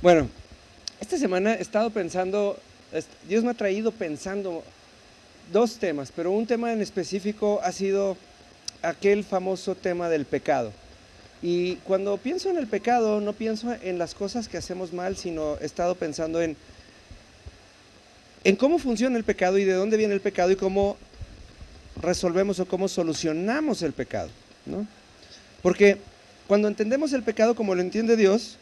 Bueno, esta semana he estado pensando, Dios me ha traído pensando dos temas, pero un tema en específico ha sido aquel famoso tema del pecado. Y cuando pienso en el pecado, no pienso en las cosas que hacemos mal, sino he estado pensando en cómo funciona el pecado y de dónde viene el pecado y cómo resolvemos o cómo solucionamos el pecado, ¿no? Porque cuando entendemos el pecado como lo entiende Dios,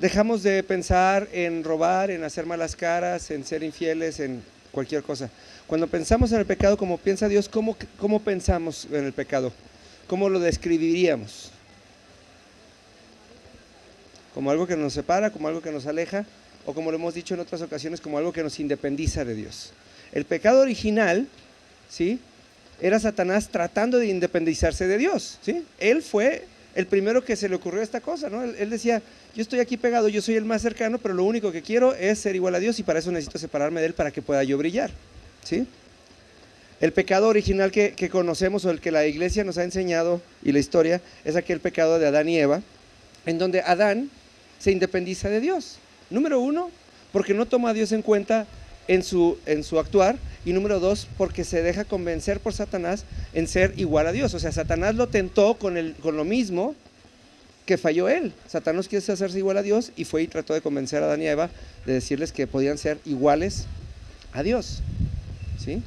dejamos de pensar en robar, en hacer malas caras, en ser infieles, en cualquier cosa. Cuando pensamos en el pecado como piensa Dios, ¿cómo pensamos en el pecado? ¿Cómo lo describiríamos? ¿Como algo que nos separa, como algo que nos aleja? O como lo hemos dicho en otras ocasiones, como algo que nos independiza de Dios. El pecado original, ¿sí?, era Satanás tratando de independizarse de Dios, ¿sí? Él fue el primero que se le ocurrió esta cosa, ¿no? Él decía, yo estoy aquí pegado, yo soy el más cercano, pero lo único que quiero es ser igual a Dios y para eso necesito separarme de Él para que pueda yo brillar, ¿sí? El pecado original que conocemos o el que la iglesia nos ha enseñado y la historia es aquel pecado de Adán y Eva, en donde Adán se independiza de Dios. Número uno, porque no toma a Dios en cuenta en su actuar, y número dos, porque se deja convencer por Satanás en ser igual a Dios. O sea, Satanás lo tentó con lo mismo que falló él. Satanás quiso hacerse igual a Dios y fue y trató de convencer a Adán y a Eva de decirles que podían ser iguales a Dios, ¿sí?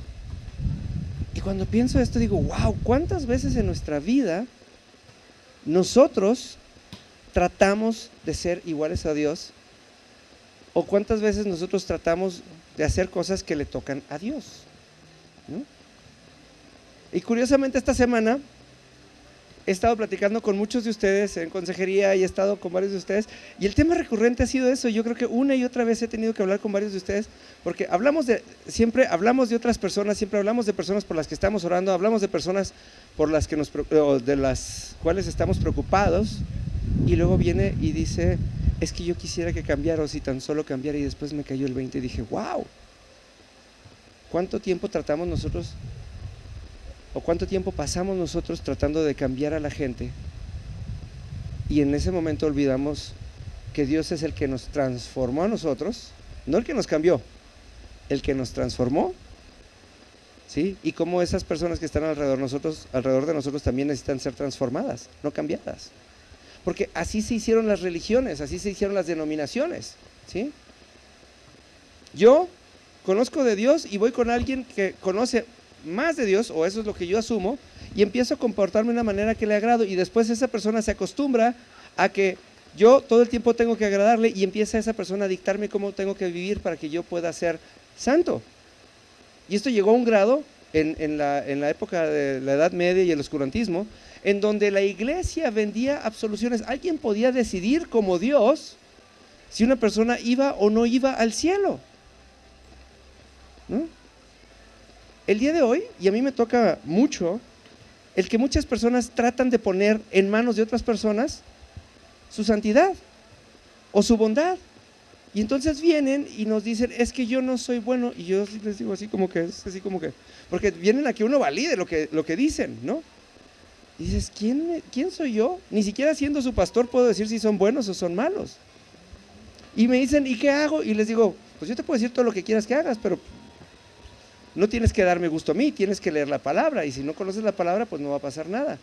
Y cuando pienso esto digo, wow, ¿cuántas veces en nuestra vida nosotros tratamos de ser iguales a Dios? ¿O cuántas veces nosotros tratamos de hacer cosas que le tocan a Dios, ¿no? Y curiosamente esta semana he estado platicando con muchos de ustedes en consejería y he estado con varios de ustedes y el tema recurrente ha sido eso. Yo creo que una y otra vez he tenido que hablar con varios de ustedes porque siempre hablamos de otras personas, siempre hablamos de personas por las que estamos orando, hablamos de personas de las cuales estamos preocupados y luego viene y dice, es que yo quisiera que cambiara o si tan solo cambiara, y después me cayó el 20 y dije, wow, ¿cuánto tiempo tratamos nosotros o cuánto tiempo pasamos nosotros tratando de cambiar a la gente? Y en ese momento olvidamos que Dios es el que nos transformó a nosotros, no el que nos cambió, el que nos transformó, ¿sí? Y cómo esas personas que están alrededor de nosotros también necesitan ser transformadas, no cambiadas. Porque así se hicieron las religiones, así se hicieron las denominaciones, ¿sí? Yo conozco de Dios y voy con alguien que conoce más de Dios, o eso es lo que yo asumo, y empiezo a comportarme de una manera que le agrado, y después esa persona se acostumbra a que yo todo el tiempo tengo que agradarle, y empieza esa persona a dictarme cómo tengo que vivir para que yo pueda ser santo. Y esto llegó a un grado en la época de la Edad Media y el oscurantismo, en donde la iglesia vendía absoluciones. Alguien podía decidir como Dios si una persona iba o no iba al cielo, ¿no? El día de hoy, y a mí me toca mucho, el que muchas personas tratan de poner en manos de otras personas su santidad o su bondad. Y entonces vienen y nos dicen, es que yo no soy bueno. Y yo les digo así como que, porque vienen a que uno valide lo que dicen, ¿no? Y dices, ¿quién soy yo? Ni siquiera siendo su pastor puedo decir si son buenos o son malos. Y me dicen, ¿y qué hago? Y les digo, pues yo te puedo decir todo lo que quieras que hagas, pero no tienes que darme gusto a mí, tienes que leer la palabra, y si no conoces la palabra, pues no va a pasar nada.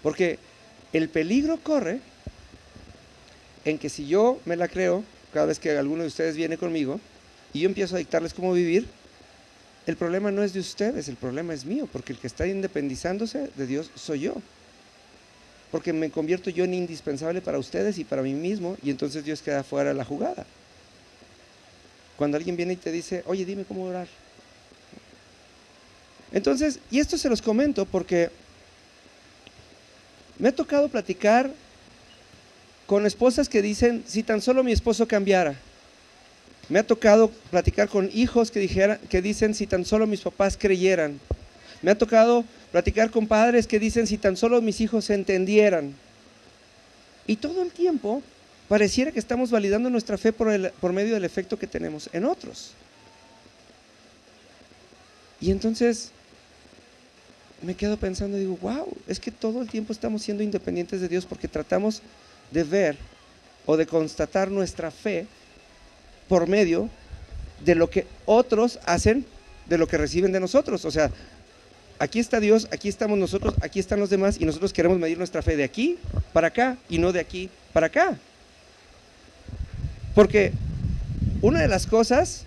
Porque el peligro corre en que si yo me la creo, cada vez que alguno de ustedes viene conmigo, y yo empiezo a dictarles cómo vivir, el problema no es de ustedes, el problema es mío, porque el que está independizándose de Dios soy yo. Porque me convierto yo en indispensable para ustedes y para mí mismo, y entonces Dios queda fuera de la jugada. Cuando alguien viene y te dice, oye, dime cómo orar. Entonces, y esto se los comento porque me ha tocado platicar con esposas que dicen, si tan solo mi esposo cambiara. Me ha tocado platicar con hijos que dicen, si tan solo mis papás creyeran. Me ha tocado platicar con padres que dicen, si tan solo mis hijos se entendieran. Y todo el tiempo pareciera que estamos validando nuestra fe por medio del efecto que tenemos en otros. Y entonces me quedo pensando y digo, wow, es que todo el tiempo estamos siendo independientes de Dios porque tratamos de ver o de constatar nuestra fe por medio de lo que otros hacen, de lo que reciben de nosotros. O sea, aquí está Dios, aquí estamos nosotros, aquí están los demás, y nosotros queremos medir nuestra fe de aquí para acá y no de aquí para acá. Porque una de las cosas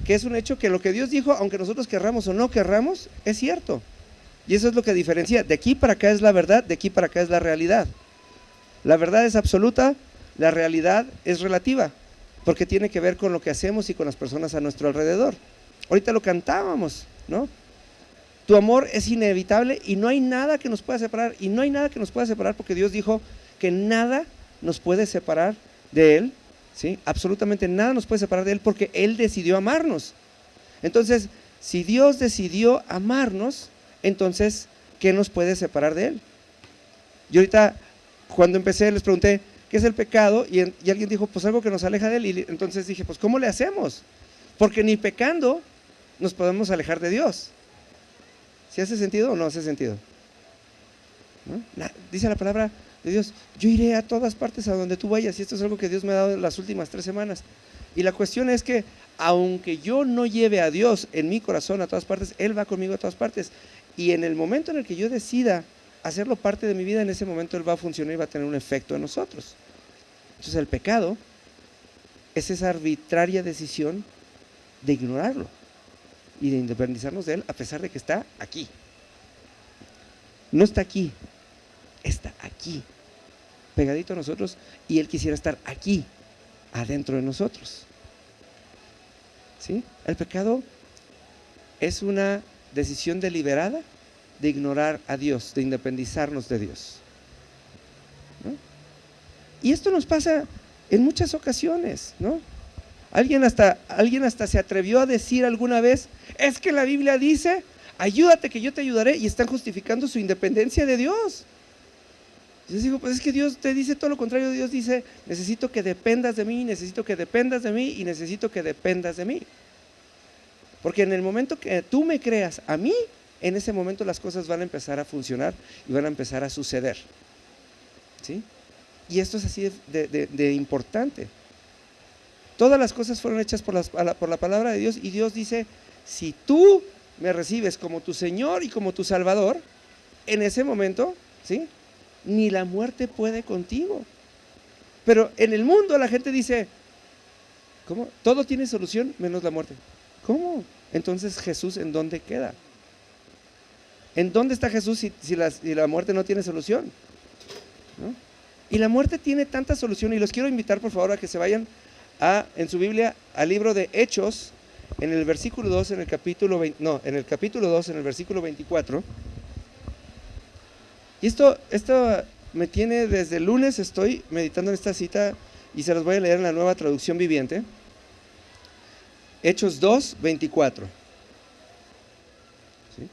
que es un hecho, que lo que Dios dijo, aunque nosotros querramos o no querramos, es cierto. Y eso es lo que diferencia. De aquí para acá es la verdad, de aquí para acá es la realidad. La verdad es absoluta, la realidad es relativa, porque tiene que ver con lo que hacemos y con las personas a nuestro alrededor. Ahorita lo cantábamos, ¿no? Tu amor es inevitable y no hay nada que nos pueda separar, y no hay nada que nos pueda separar porque Dios dijo que nada nos puede separar de Él, ¿sí? Absolutamente nada nos puede separar de Él porque Él decidió amarnos. Entonces, si Dios decidió amarnos, entonces, ¿qué nos puede separar de Él? Yo ahorita, cuando empecé, les pregunté, ¿qué es el pecado? Y alguien dijo, pues algo que nos aleja de Él. Y entonces dije, pues ¿cómo le hacemos? Porque ni pecando nos podemos alejar de Dios. ¿Sí hace sentido o no hace sentido? ¿No? Dice la palabra de Dios, yo iré a todas partes a donde tú vayas, y esto es algo que Dios me ha dado las últimas 3 semanas. Y la cuestión es que, aunque yo no lleve a Dios en mi corazón a todas partes, Él va conmigo a todas partes. Y en el momento en el que yo decida hacerlo parte de mi vida, en ese momento Él va a funcionar y va a tener un efecto en nosotros. Entonces el pecado es esa arbitraria decisión de ignorarlo y de independizarnos de Él, a pesar de que está aquí. No está aquí, está aquí, pegadito a nosotros, y Él quisiera estar aquí, adentro de nosotros. ¿Sí? El pecado es una decisión deliberada de ignorar a Dios, de independizarnos de Dios, ¿no? Y esto nos pasa en muchas ocasiones, ¿no? Alguien hasta se atrevió a decir alguna vez, es que la Biblia dice, ayúdate que yo te ayudaré, y están justificando su independencia de Dios. Yo les digo, pues es que Dios te dice todo lo contrario. Dios dice, necesito que dependas de mí, necesito que dependas de mí, y necesito que dependas de mí. Porque en el momento que tú me creas a mí, en ese momento las cosas van a empezar a funcionar y van a empezar a suceder, ¿sí? Y esto es así de importante. Todas las cosas fueron hechas por la palabra de Dios, y Dios dice, si tú me recibes como tu Señor y como tu Salvador, en ese momento, ¿sí?, ni la muerte puede contigo. Pero en el mundo la gente dice, ¿cómo? Todo tiene solución menos la muerte. ¿Cómo? Entonces Jesús, ¿en dónde queda? ¿En dónde está Jesús si la muerte no tiene solución? ¿No? Y la muerte tiene tanta solución, y los quiero invitar por favor a que se vayan en su Biblia al libro de Hechos, en el versículo 2, en el capítulo 2, en el versículo 24. Y esto me tiene desde el lunes, estoy meditando en esta cita, y se los voy a leer en la Nueva Traducción Viviente. Hechos 2, 24. ¿Sí?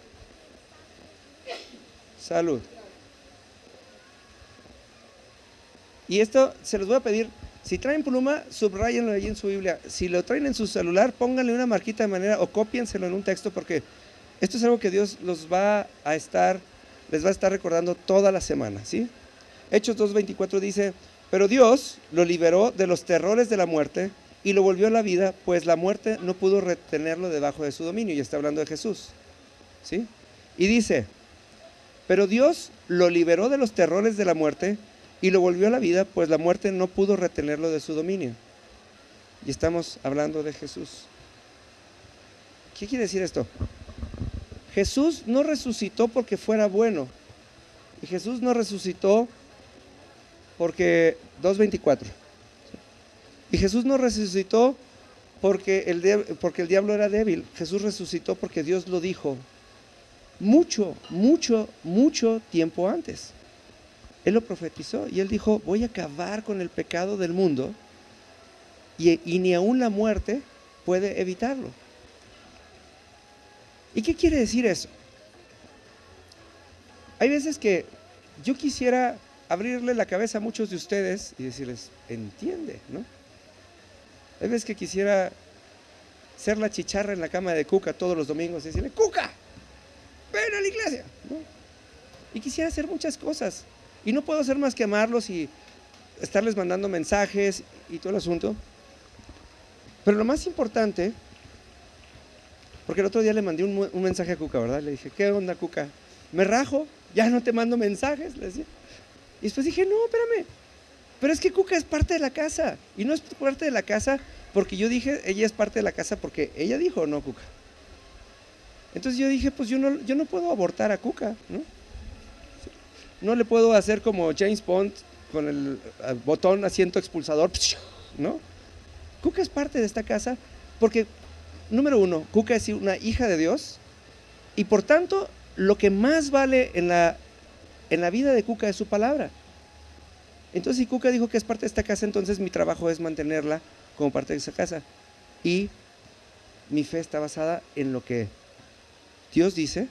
Salud. Y esto se los voy a pedir, si traen pluma, subrayenlo ahí en su Biblia. Si lo traen en su celular, pónganle una marquita de manera, o cópienselo en un texto, porque esto es algo que Dios les va a estar recordando toda la semana, ¿sí? Hechos 2:24 dice, pero Dios lo liberó de los terrores de la muerte y lo volvió a la vida, pues la muerte no pudo retenerlo debajo de su dominio. Y está hablando de Jesús, ¿sí? Y dice, pero Dios lo liberó de los terrores de la muerte y lo volvió a la vida, pues la muerte no pudo retenerlo de su dominio. Y estamos hablando de Jesús. ¿Qué quiere decir esto? Jesús no resucitó porque fuera bueno, y Jesús no resucitó porque 2:24, y Jesús no resucitó porque el diablo era débil. Jesús resucitó porque Dios lo dijo mucho tiempo antes. Él lo profetizó y Él dijo, voy a acabar con el pecado del mundo, y ni aún la muerte puede evitarlo. ¿Y qué quiere decir eso? Hay veces que yo quisiera abrirle la cabeza a muchos de ustedes y decirles, entiende, ¿no? Hay veces que quisiera ser la chicharra en la cama de Cuca todos los domingos y decirle, Cuca, ven a la iglesia, ¿no? Y quisiera hacer muchas cosas, y no puedo hacer más que amarlos y estarles mandando mensajes y todo el asunto. Pero lo más importante, porque el otro día le mandé un mensaje a Cuca, ¿verdad? Le dije, ¿qué onda, Cuca? Me rajo, ya no te mando mensajes, le decía. Y después dije, no, espérame, pero es que Cuca es parte de la casa, y no es parte de la casa porque yo dije, ella es parte de la casa porque ella dijo, no, Cuca. Entonces yo dije, pues yo no puedo abortar a Cuca, ¿no? No le puedo hacer como James Bond con el botón asiento expulsador, ¿no? Cuca es parte de esta casa porque, número uno, Cuca es una hija de Dios y por tanto lo que más vale en la vida de Cuca es su palabra. Entonces si Cuca dijo que es parte de esta casa, entonces mi trabajo es mantenerla como parte de esa casa. Y mi fe está basada en lo que Dios dice,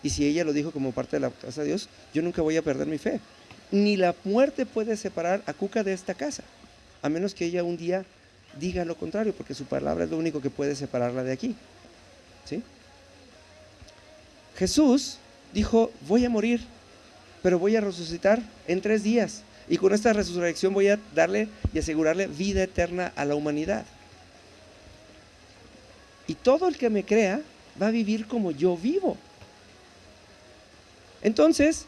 y si ella lo dijo como parte de la casa de Dios, yo nunca voy a perder mi fe. Ni la muerte puede separar a Cuca de esta casa, a menos que ella un día diga lo contrario, porque su palabra es lo único que puede separarla de aquí, ¿sí? Jesús dijo, voy a morir, pero voy a resucitar en 3 días, y con esta resurrección voy a darle y asegurarle vida eterna a la humanidad. Y todo el que me crea va a vivir como yo vivo. Entonces,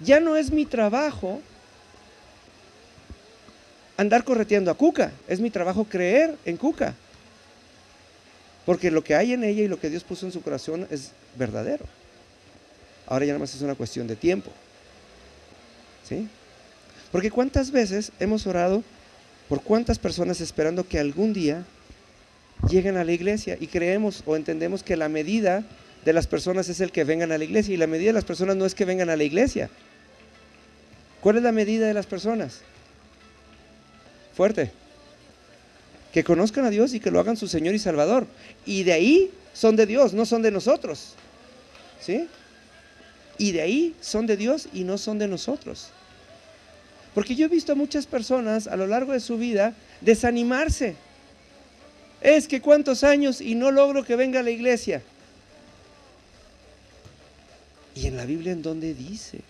ya no es mi trabajo andar correteando a Cuca, es mi trabajo creer en Cuca, porque lo que hay en ella y lo que Dios puso en su corazón es verdadero. Ahora ya nada más es una cuestión de tiempo, ¿sí? Porque cuántas veces hemos orado por cuántas personas esperando que algún día lleguen a la iglesia y creemos o entendemos que la medida de las personas es el que vengan a la iglesia, y la medida de las personas no es que vengan a la iglesia. ¿Cuál es la medida de las personas? Fuerte. Que conozcan a Dios y que lo hagan su Señor y Salvador. Y de ahí son de Dios, no son de nosotros, ¿sí? Y de ahí son de Dios y no son de nosotros. Porque yo he visto a muchas personas a lo largo de su vida desanimarse. Es que cuántos años y no logro que venga a la iglesia. ¿Y en la Biblia en dónde dice?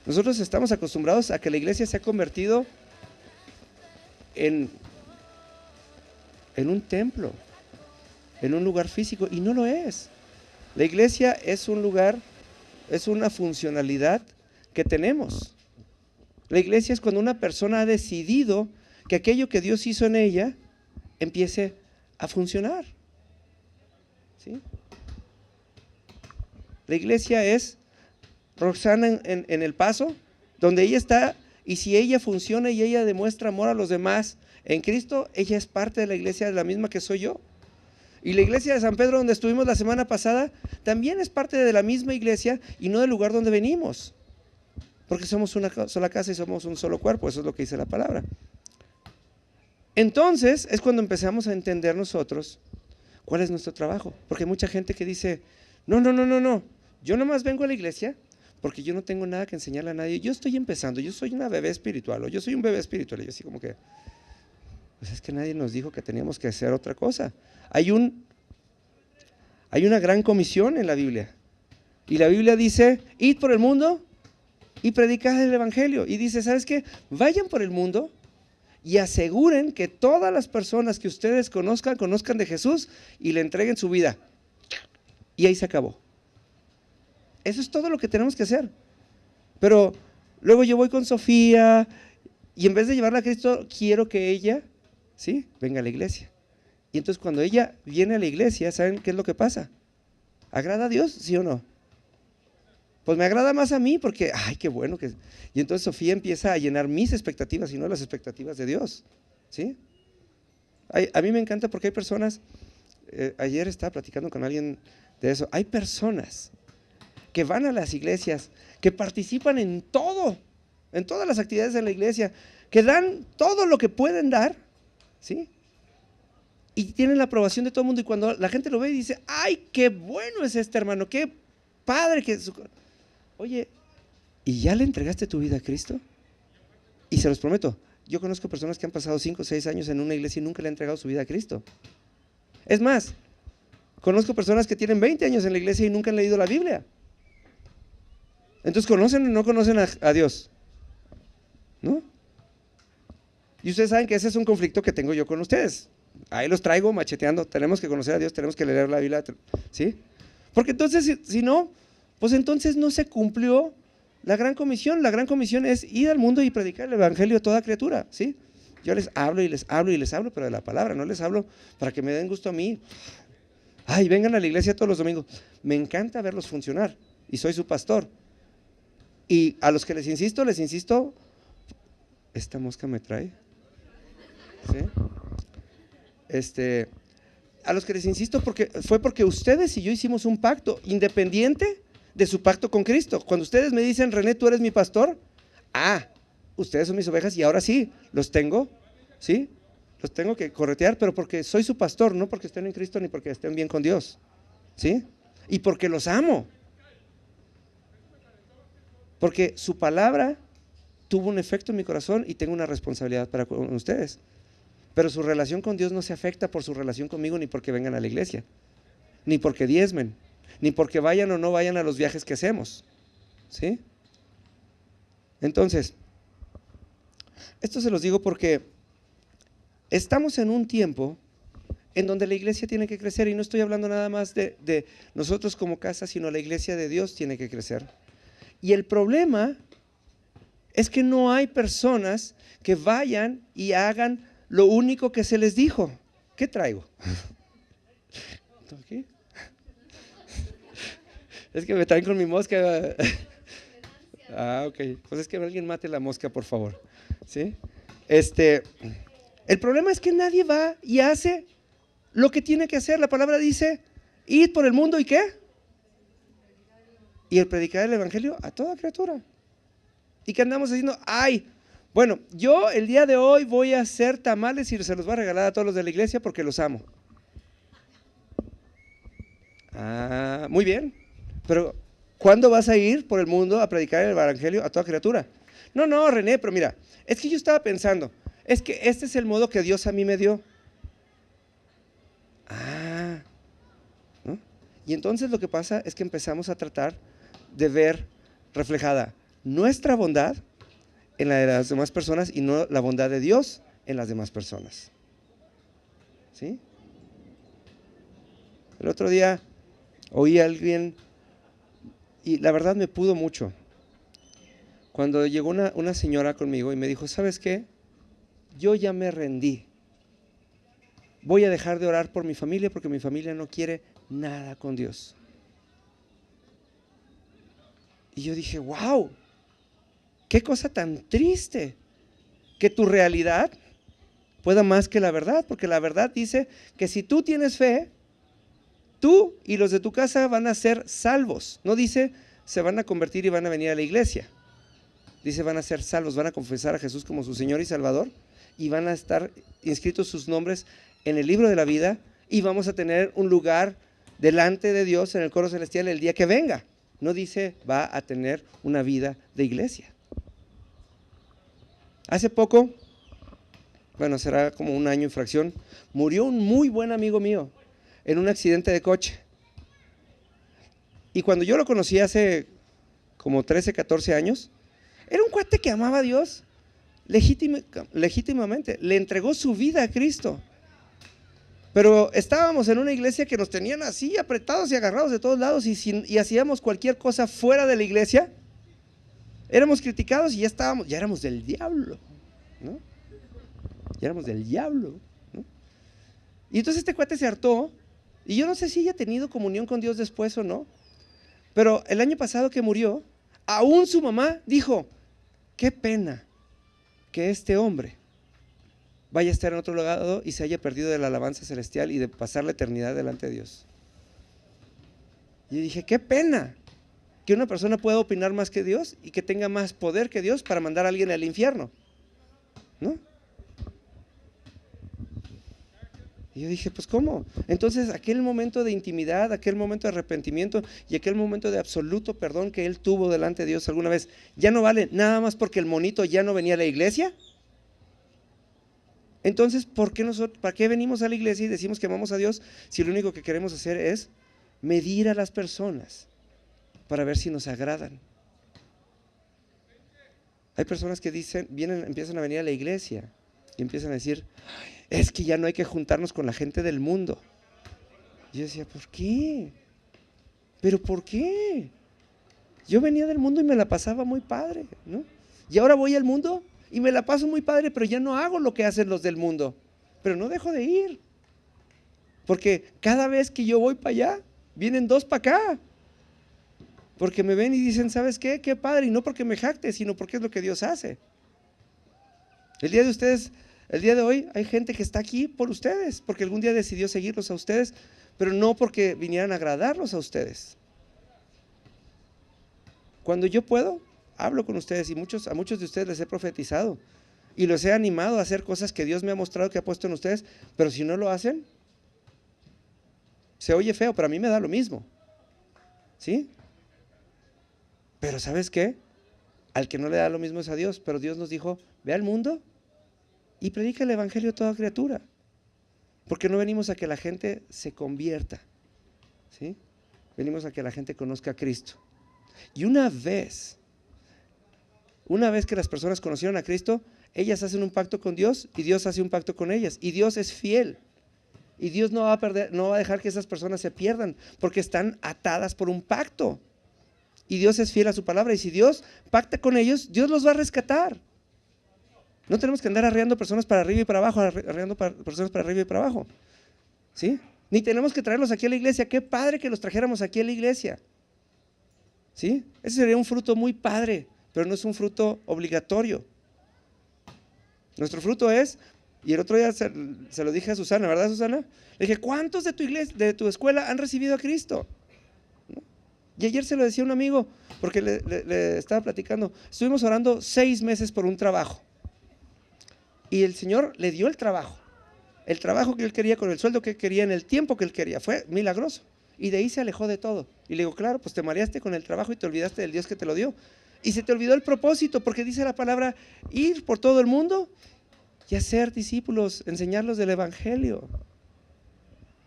Nosotros estamos acostumbrados a que la iglesia se ha convertido en un templo, en un lugar físico, y no lo es. La iglesia es un lugar, es una funcionalidad que tenemos. La iglesia es cuando una persona ha decidido que aquello que Dios hizo en ella empiece a funcionar, ¿sí? La iglesia es Roxana en El Paso, donde ella está, y si ella funciona y ella demuestra amor a los demás en Cristo, ella es parte de la iglesia, de la misma que soy yo. Y la iglesia de San Pedro, donde estuvimos la semana pasada, también es parte de la misma iglesia y no del lugar donde venimos, porque somos una sola casa y somos un solo cuerpo. Eso es lo que dice la palabra. Entonces es cuando empezamos a entender nosotros cuál es nuestro trabajo, porque hay mucha gente que dice, no, yo nomás vengo a la iglesia porque yo no tengo nada que enseñarle a nadie, yo estoy empezando, yo soy una bebé espiritual, o yo soy un bebé espiritual. Y yo así como que, pues es que nadie nos dijo que teníamos que hacer otra cosa. Hay una gran comisión en la Biblia, y la Biblia dice, id por el mundo y predicad el evangelio, y dice, ¿sabes qué? Vayan por el mundo y aseguren que todas las personas que ustedes conozcan de Jesús y le entreguen su vida, y ahí se acabó. Eso es todo lo que tenemos que hacer. Pero luego yo voy con Sofía y en vez de llevarla a Cristo, quiero que ella, ¿sí?, venga a la iglesia. Y entonces cuando ella viene a la iglesia, ¿saben qué es lo que pasa? ¿Agrada a Dios, sí o no? Pues me agrada más a mí porque, ay, qué bueno que… Y entonces Sofía empieza a llenar mis expectativas y no las expectativas de Dios, ¿sí? A mí me encanta porque hay personas, ayer estaba platicando con alguien de eso, hay personas que van a las iglesias, que participan en todo, en todas las actividades de la iglesia, que dan todo lo que pueden dar, ¿sí? Y tienen la aprobación de todo el mundo, y cuando la gente lo ve y dice, ¡ay, qué bueno es este hermano! ¡Qué padre que es! Oye, ¿y ya le entregaste tu vida a Cristo? Y se los prometo, yo conozco personas que han pasado 5 o 6 años en una iglesia y nunca le han entregado su vida a Cristo. Es más, conozco personas que tienen 20 años en la iglesia y nunca han leído la Biblia. Entonces, ¿conocen o no conocen a Dios? ¿No? Y ustedes saben que ese es un conflicto que tengo yo con ustedes. Ahí los traigo macheteando. Tenemos que conocer a Dios, tenemos que leer la Biblia, ¿sí? Porque entonces, si no, pues entonces no se cumplió la gran comisión. La gran comisión es ir al mundo y predicar el evangelio a toda criatura, ¿sí? Yo les hablo y les hablo y les hablo, pero de la palabra, no les hablo para que me den gusto a mí. Ay, vengan a la iglesia todos los domingos. Me encanta verlos funcionar y soy su pastor. Y a los que les insisto, esta mosca me trae, ¿sí? A los que les insisto fue porque ustedes y yo hicimos un pacto independiente de su pacto con Cristo. Cuando ustedes me dicen, René, tú eres mi pastor, ustedes son mis ovejas y ahora sí, los tengo, ¿sí? Los tengo que corretear, pero porque soy su pastor, no porque estén en Cristo ni porque estén bien con Dios, ¿sí? Y porque los amo. Porque su palabra tuvo un efecto en mi corazón y tengo una responsabilidad para con ustedes. Pero su relación con Dios no se afecta por su relación conmigo ni porque vengan a la iglesia, ni porque diezmen, ni porque vayan o no vayan a los viajes que hacemos, ¿sí? Entonces, esto se los digo porque estamos en un tiempo en donde la iglesia tiene que crecer, y no estoy hablando nada más de nosotros como casa, sino la iglesia de Dios tiene que crecer. Y el problema es que no hay personas que vayan y hagan lo único que se les dijo. ¿Qué traigo? ¿Aquí? Es que me traen con mi mosca. Ok. Pues es que alguien mate la mosca, por favor. ¿Sí? El problema es que nadie va y hace lo que tiene que hacer. La palabra dice, id por el mundo y ¿qué? Y el predicar el evangelio a toda criatura. ¿Y qué andamos haciendo? Bueno, yo el día de hoy voy a hacer tamales y se los voy a regalar a todos los de la iglesia porque los amo. Muy bien. Pero ¿cuándo vas a ir por el mundo a predicar el evangelio a toda criatura? No, René, pero mira, es que yo estaba pensando, es que este es el modo que Dios a mí me dio. ¿No? Y entonces lo que pasa es que empezamos a tratar de ver reflejada nuestra bondad en la de las demás personas y no la bondad de Dios en las demás personas, ¿sí? El otro día oí a alguien y la verdad me pudo mucho cuando llegó una señora conmigo y me dijo, ¿sabes qué? Yo ya me rendí, voy a dejar de orar por mi familia porque mi familia no quiere nada con Dios. Y yo dije, wow, qué cosa tan triste, que tu realidad pueda más que la verdad, porque la verdad dice que si tú tienes fe, tú y los de tu casa van a ser salvos. No dice se van a convertir y van a venir a la iglesia, dice van a ser salvos, van a confesar a Jesús como su Señor y Salvador y van a estar inscritos sus nombres en el libro de la vida y vamos a tener un lugar delante de Dios en el coro celestial el día que venga. No dice va a tener una vida de iglesia. Hace poco, bueno, será como un año y fracción, murió un muy buen amigo mío en un accidente de coche. Y cuando yo lo conocí hace como 13, 14 años, era un cuate que amaba a Dios legítimamente, le entregó su vida a Cristo. Pero estábamos en una iglesia que nos tenían así apretados y agarrados de todos lados y hacíamos cualquier cosa fuera de la iglesia, éramos criticados y ya éramos del diablo, ¿no? Ya éramos del diablo, ¿no? Y entonces este cuate se hartó y yo no sé si haya tenido comunión con Dios después o no, pero el año pasado que murió, aún su mamá dijo, qué pena que este hombre vaya a estar en otro lado y se haya perdido de la alabanza celestial y de pasar la eternidad delante de Dios. Y yo dije, qué pena que una persona pueda opinar más que Dios y que tenga más poder que Dios para mandar a alguien al infierno, ¿no? Y yo dije, pues ¿cómo? Entonces aquel momento de intimidad, aquel momento de arrepentimiento y aquel momento de absoluto perdón que él tuvo delante de Dios alguna vez, ¿ya no vale nada más porque el monito ya no venía a la iglesia? Entonces, ¿para qué venimos a la iglesia y decimos que amamos a Dios si lo único que queremos hacer es medir a las personas para ver si nos agradan? Hay personas que empiezan a venir a la iglesia Y empiezan a decir, es que ya no hay que juntarnos con la gente del mundo. Y yo decía, ¿por qué? ¿Pero por qué? Yo venía del mundo y me la pasaba muy padre, ¿no? Y ahora voy al mundo y me la paso muy padre, pero ya no hago lo que hacen los del mundo. Pero no dejo de ir. Porque cada vez que yo voy para allá, vienen dos para acá. Porque me ven y dicen, ¿sabes qué? Qué padre. Y no porque me jacte, sino porque es lo que Dios hace. El día de ustedes, el día de hoy, hay gente que está aquí por ustedes, porque algún día decidió seguirlos a ustedes, pero no porque vinieran a agradarlos a ustedes. Cuando yo puedo, hablo con ustedes y a muchos de ustedes les he profetizado y los he animado a hacer cosas que Dios me ha mostrado que ha puesto en ustedes, pero si no lo hacen, se oye feo, pero a mí me da lo mismo, ¿sí? Pero ¿sabes qué? Al que no le da lo mismo es a Dios, pero Dios nos dijo, ve al mundo y predica el evangelio a toda criatura, porque no venimos a que la gente se convierta, ¿sí? Venimos a que la gente conozca a Cristo. Y una vez que las personas conocieron a Cristo, ellas hacen un pacto con Dios y Dios hace un pacto con ellas. Y Dios es fiel. Y Dios no va a dejar que esas personas se pierdan, porque están atadas por un pacto. Y Dios es fiel a su palabra. Y si Dios pacta con ellos, Dios los va a rescatar. No tenemos que andar arreando personas para arriba y para abajo, personas para arriba y para abajo, ¿sí? Ni tenemos que traerlos aquí a la iglesia. Qué padre que los trajéramos aquí a la iglesia, ¿sí? Ese sería un fruto muy padre, pero no es un fruto obligatorio. Nuestro fruto es, y el otro día se lo dije a Susana, ¿verdad, Susana? Le dije, ¿cuántos de tu iglesia, de tu escuela han recibido a Cristo? ¿No? Y ayer se lo decía a un amigo, porque le estaba platicando, estuvimos orando 6 meses por un trabajo, y el Señor le dio el trabajo que él quería, con el sueldo que él quería, en el tiempo que él quería. Fue milagroso. Y de ahí se alejó de todo. Y le digo, claro, pues te mareaste con el trabajo y te olvidaste del Dios que te lo dio. Y se te olvidó el propósito, porque dice la palabra, ir por todo el mundo y hacer discípulos, enseñarlos del evangelio,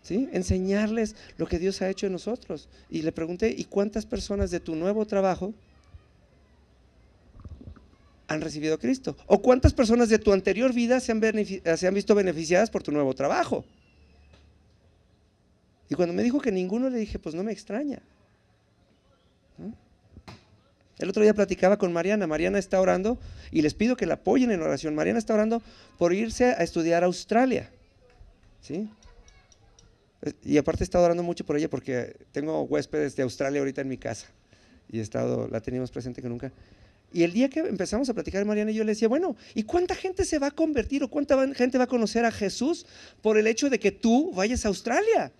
¿sí? Enseñarles lo que Dios ha hecho en nosotros. Y le pregunté, ¿y cuántas personas de tu nuevo trabajo han recibido a Cristo? ¿O cuántas personas de tu anterior vida se han visto beneficiadas por tu nuevo trabajo? Y cuando me dijo que ninguno, le dije, pues no me extraña, ¿no? El otro día platicaba con Mariana. Mariana está orando, y les pido que la apoyen en oración. Mariana está orando por irse a estudiar a Australia, ¿sí? Y aparte he estado orando mucho por ella, porque tengo huéspedes de Australia ahorita en mi casa, y la teníamos presente que nunca. Y el día que empezamos a platicar, Mariana y yo, le decía, bueno, ¿y cuánta gente se va a convertir o cuánta gente va a conocer a Jesús por el hecho de que tú vayas a Australia?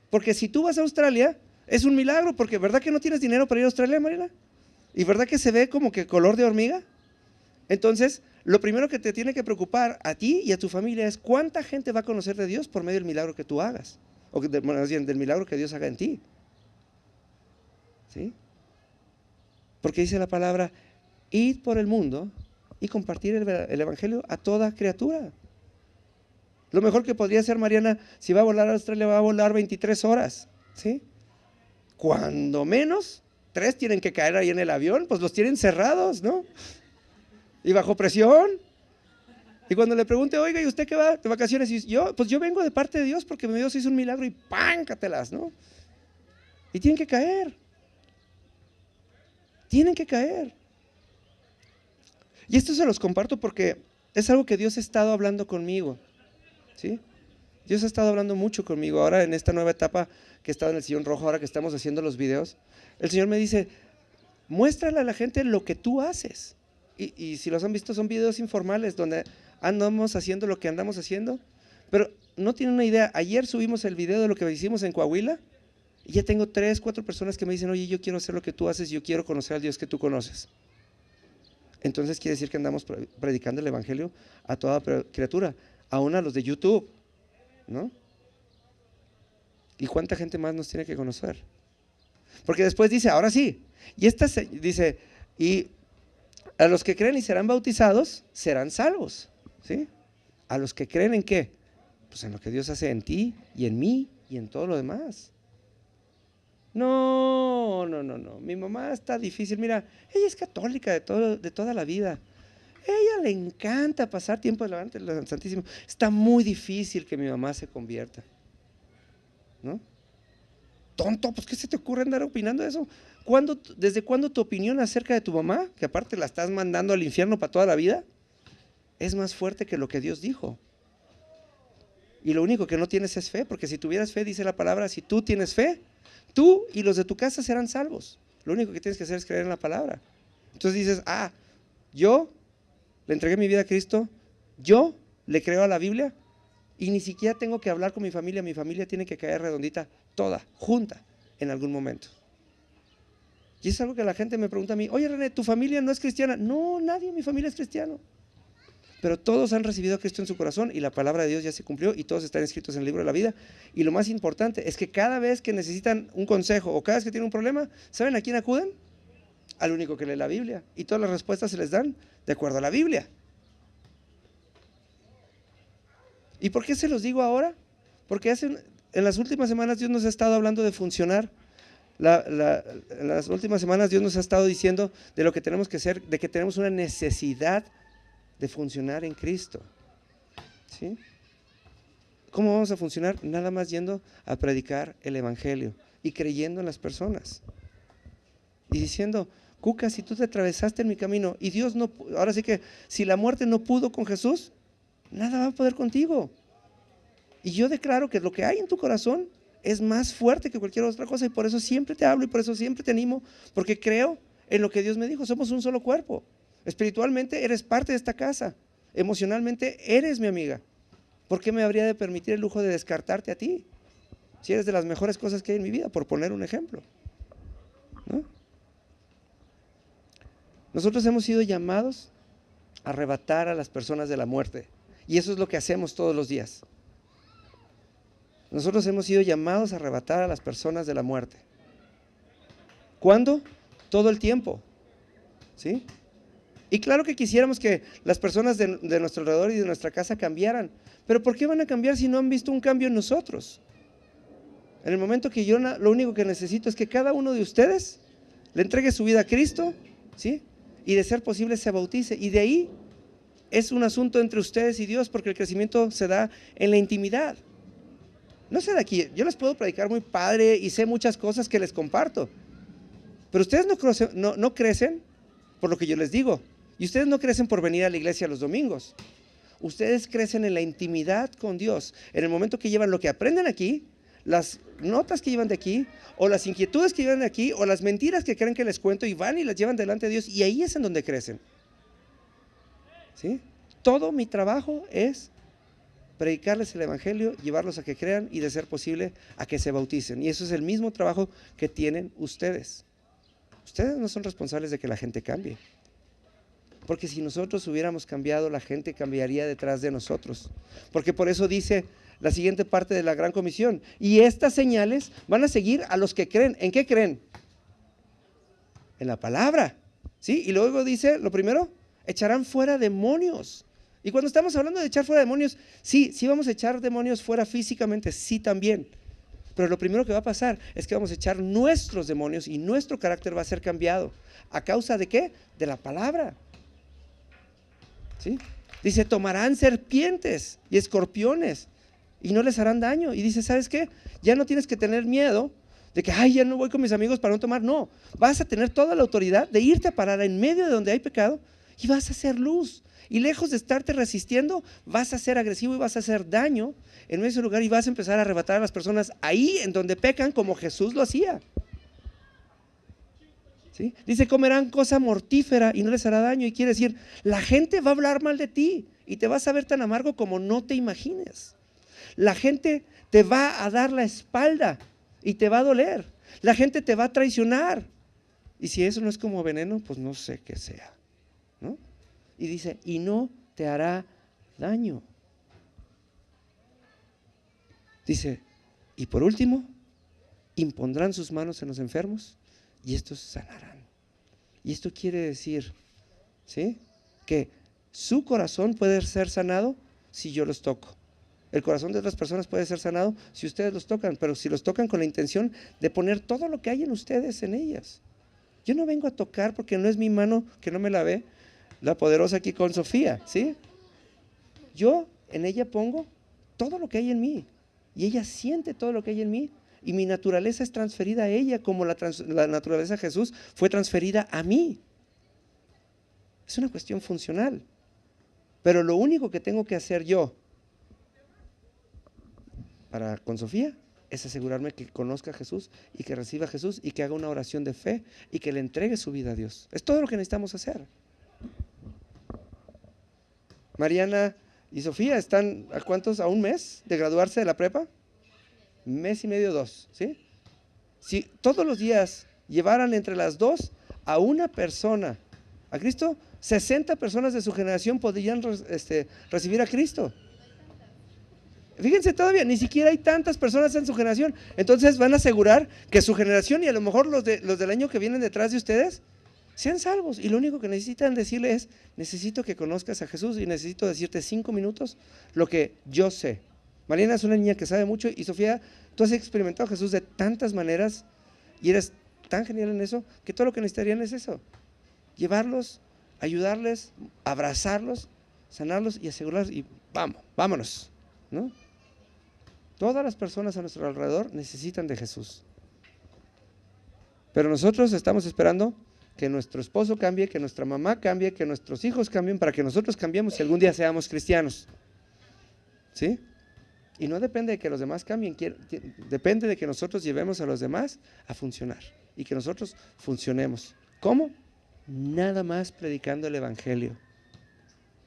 Porque si tú vas a Australia, es un milagro, porque ¿verdad que no tienes dinero para ir a Australia, Mariana? ¿Y verdad que se ve como que color de hormiga? Entonces, lo primero que te tiene que preocupar a ti y a tu familia es cuánta gente va a conocer de Dios por medio del milagro que tú hagas, o más bien del milagro que Dios haga en ti, ¿sí? Porque dice la palabra, id por el mundo y compartir el evangelio a toda criatura. Lo mejor que podría hacer Mariana, si va a volar a Australia, va a volar 23 horas, ¿sí? Cuando menos 3 tienen que caer ahí en el avión, pues los tienen cerrados, ¿no? Y bajo presión. Y cuando le pregunte, oiga, ¿y usted qué va de vacaciones? Y yo, pues yo vengo de parte de Dios, porque Dios hizo un milagro, y páncatelas, ¿no? Y tienen que caer. Tienen que caer. Y esto se los comparto porque es algo que Dios ha estado hablando conmigo, ¿sí? Dios ha estado hablando mucho conmigo ahora en esta nueva etapa que he estado en el sillón rojo, ahora que estamos haciendo los videos. El Señor me dice, muéstrale a la gente lo que tú haces. Y si los han visto, son videos informales donde andamos haciendo lo que andamos haciendo, pero no tienen una idea. Ayer subimos el video de lo que hicimos en Coahuila y ya tengo 3, 4 personas que me dicen, oye, yo quiero hacer lo que tú haces, yo quiero conocer al Dios que tú conoces. Entonces quiere decir que andamos predicando el evangelio a toda criatura, aún a los de YouTube, ¿no? ¿Y cuánta gente más nos tiene que conocer? Porque después dice, ahora sí, y dice, y a los que creen y serán bautizados, serán salvos, ¿sí? A los que creen ¿en qué? Pues en lo que Dios hace en ti y en mí y en todo lo demás. No, mi mamá está difícil, mira, ella es católica de toda la vida, A ella le encanta pasar tiempo delante del Santísimo. Está muy difícil que mi mamá se convierta, ¿no? Tonto, pues ¿qué se te ocurre andar opinando eso? ¿Desde cuándo tu opinión acerca de tu mamá, que aparte la estás mandando al infierno para toda la vida, es más fuerte que lo que Dios dijo? Y lo único que no tienes es fe, porque si tuvieras fe, dice la palabra, si tú tienes fe, tú y los de tu casa serán salvos. Lo único que tienes que hacer es creer en la palabra. Entonces dices, yo le entregué mi vida a Cristo, yo le creo a la Biblia y ni siquiera tengo que hablar con mi familia tiene que caer redondita, toda, junta, en algún momento. Y es algo que la gente me pregunta a mí, oye René, ¿tu familia no es cristiana? No, nadie en mi familia es cristiano. Pero todos han recibido a Cristo en su corazón y la palabra de Dios ya se cumplió y todos están escritos en el libro de la vida. Y lo más importante es que cada vez que necesitan un consejo o cada vez que tienen un problema, ¿saben a quién acuden? Al único que lee la Biblia. Y todas las respuestas se les dan de acuerdo a la Biblia. ¿Y por qué se los digo ahora? Porque en las últimas semanas Dios nos ha estado hablando de funcionar. En las últimas semanas Dios nos ha estado diciendo de lo que tenemos que hacer, de que tenemos una necesidad de funcionar en Cristo. ¿Sí? ¿Cómo vamos a funcionar? Nada más yendo a predicar el Evangelio y creyendo en las personas. Y diciendo, Cuca, si tú te atravesaste en mi camino y Dios no, ahora sí que si la muerte no pudo con Jesús, nada va a poder contigo. Y yo declaro que lo que hay en tu corazón es más fuerte que cualquier otra cosa y por eso siempre te hablo y por eso siempre te animo, porque creo en lo que Dios me dijo, somos un solo cuerpo. Espiritualmente eres parte de esta casa, emocionalmente eres mi amiga. ¿Por qué me habría de permitir el lujo de descartarte a ti? Si eres de las mejores cosas que hay en mi vida, por poner un ejemplo, ¿no? Nosotros hemos sido llamados a arrebatar a las personas de la muerte y eso es lo que hacemos todos los días. Nosotros hemos sido llamados a arrebatar a las personas de la muerte. ¿Cuándo? Todo el tiempo, ¿sí? Y claro que quisiéramos que las personas de nuestro alrededor y de nuestra casa cambiaran, pero ¿por qué van a cambiar si no han visto un cambio en nosotros? En el momento que yo lo único que necesito es que cada uno de ustedes le entregue su vida a Cristo, ¿sí? Y de ser posible se bautice, y de ahí es un asunto entre ustedes y Dios, porque el crecimiento se da en la intimidad. No sé de aquí, yo les puedo predicar muy padre y sé muchas cosas que les comparto, pero ustedes no crecen por lo que yo les digo. Y ustedes no crecen por venir a la iglesia los domingos. Ustedes crecen en la intimidad con Dios. En el momento que llevan lo que aprenden aquí, las notas que llevan de aquí, o las inquietudes que llevan de aquí, o las mentiras que creen que les cuento y van y las llevan delante de Dios. Y ahí es en donde crecen. ¿Sí? Todo mi trabajo es predicarles el Evangelio, llevarlos a que crean y de ser posible a que se bauticen. Y eso es el mismo trabajo que tienen ustedes. Ustedes no son responsables de que la gente cambie. Porque si nosotros hubiéramos cambiado, la gente cambiaría detrás de nosotros. Porque por eso dice la siguiente parte de la Gran Comisión. Y estas señales van a seguir a los que creen. ¿En qué creen? En la palabra. ¿Sí? Y luego dice, lo primero, echarán fuera demonios. Y cuando estamos hablando de echar fuera demonios, sí vamos a echar demonios fuera físicamente, sí también. Pero lo primero que va a pasar es que vamos a echar nuestros demonios y nuestro carácter va a ser cambiado. ¿A causa de qué? De la palabra. ¿Sí? Dice, tomarán serpientes y escorpiones y no les harán daño. Y dice, ¿sabes qué? Ya no tienes que tener miedo de que, ya no voy con mis amigos para no tomar. No, vas a tener toda la autoridad de irte a parar en medio de donde hay pecado y vas a hacer luz. Y lejos de estarte resistiendo, vas a ser agresivo y vas a hacer daño en ese lugar y vas a empezar a arrebatar a las personas ahí en donde pecan como Jesús lo hacía. ¿Sí? Dice, comerán cosa mortífera y no les hará daño. Y quiere decir, la gente va a hablar mal de ti y te vas a ver tan amargo como no te imagines. La gente te va a dar la espalda y te va a doler. La gente te va a traicionar. Y si eso no es como veneno, pues no sé qué sea, ¿no? Y dice, y no te hará daño. Dice, y por último, impondrán sus manos en los enfermos y estos sanarán. Y esto quiere decir, ¿sí?, que su corazón puede ser sanado si yo los toco. El corazón de otras personas puede ser sanado si ustedes los tocan, pero si los tocan con la intención de poner todo lo que hay en ustedes en ellas. Yo no vengo a tocar porque no es mi mano que no me la ve, la poderosa aquí con Sofía, ¿sí? Yo en ella pongo todo lo que hay en mí y ella siente todo lo que hay en mí y mi naturaleza es transferida a ella como la naturaleza de Jesús fue transferida a mí. Es una cuestión funcional. Pero lo único que tengo que hacer yo con Sofía es asegurarme que conozca a Jesús y que reciba a Jesús y que haga una oración de fe y que le entregue su vida a Dios. Es todo lo que necesitamos hacer. Mariana y Sofía están ¿a cuántos? ¿A un mes de graduarse de la prepa? Mes y medio, 2, ¿sí? Si todos los días llevaran entre las dos a una persona a Cristo, 60 personas de su generación podrían recibir a Cristo. Fíjense, todavía ni siquiera hay tantas personas en su generación. Entonces van a asegurar que su generación y a lo mejor los del año que vienen detrás de ustedes sean salvos. Y lo único que necesitan decirle es, necesito que conozcas a Jesús y necesito decirte 5 minutos lo que yo sé. Mariana es una niña que sabe mucho y Sofía, tú has experimentado a Jesús de tantas maneras y eres tan genial en eso que todo lo que necesitarían es eso. Llevarlos, ayudarles, abrazarlos, sanarlos y asegurarlos y vámonos, ¿no? Todas las personas a nuestro alrededor necesitan de Jesús. Pero nosotros estamos esperando que nuestro esposo cambie, que nuestra mamá cambie, que nuestros hijos cambien para que nosotros cambiemos y algún día seamos cristianos. ¿Sí? Y no depende de que los demás cambien, depende de que nosotros llevemos a los demás a funcionar y que nosotros funcionemos. ¿Cómo? Nada más predicando el evangelio.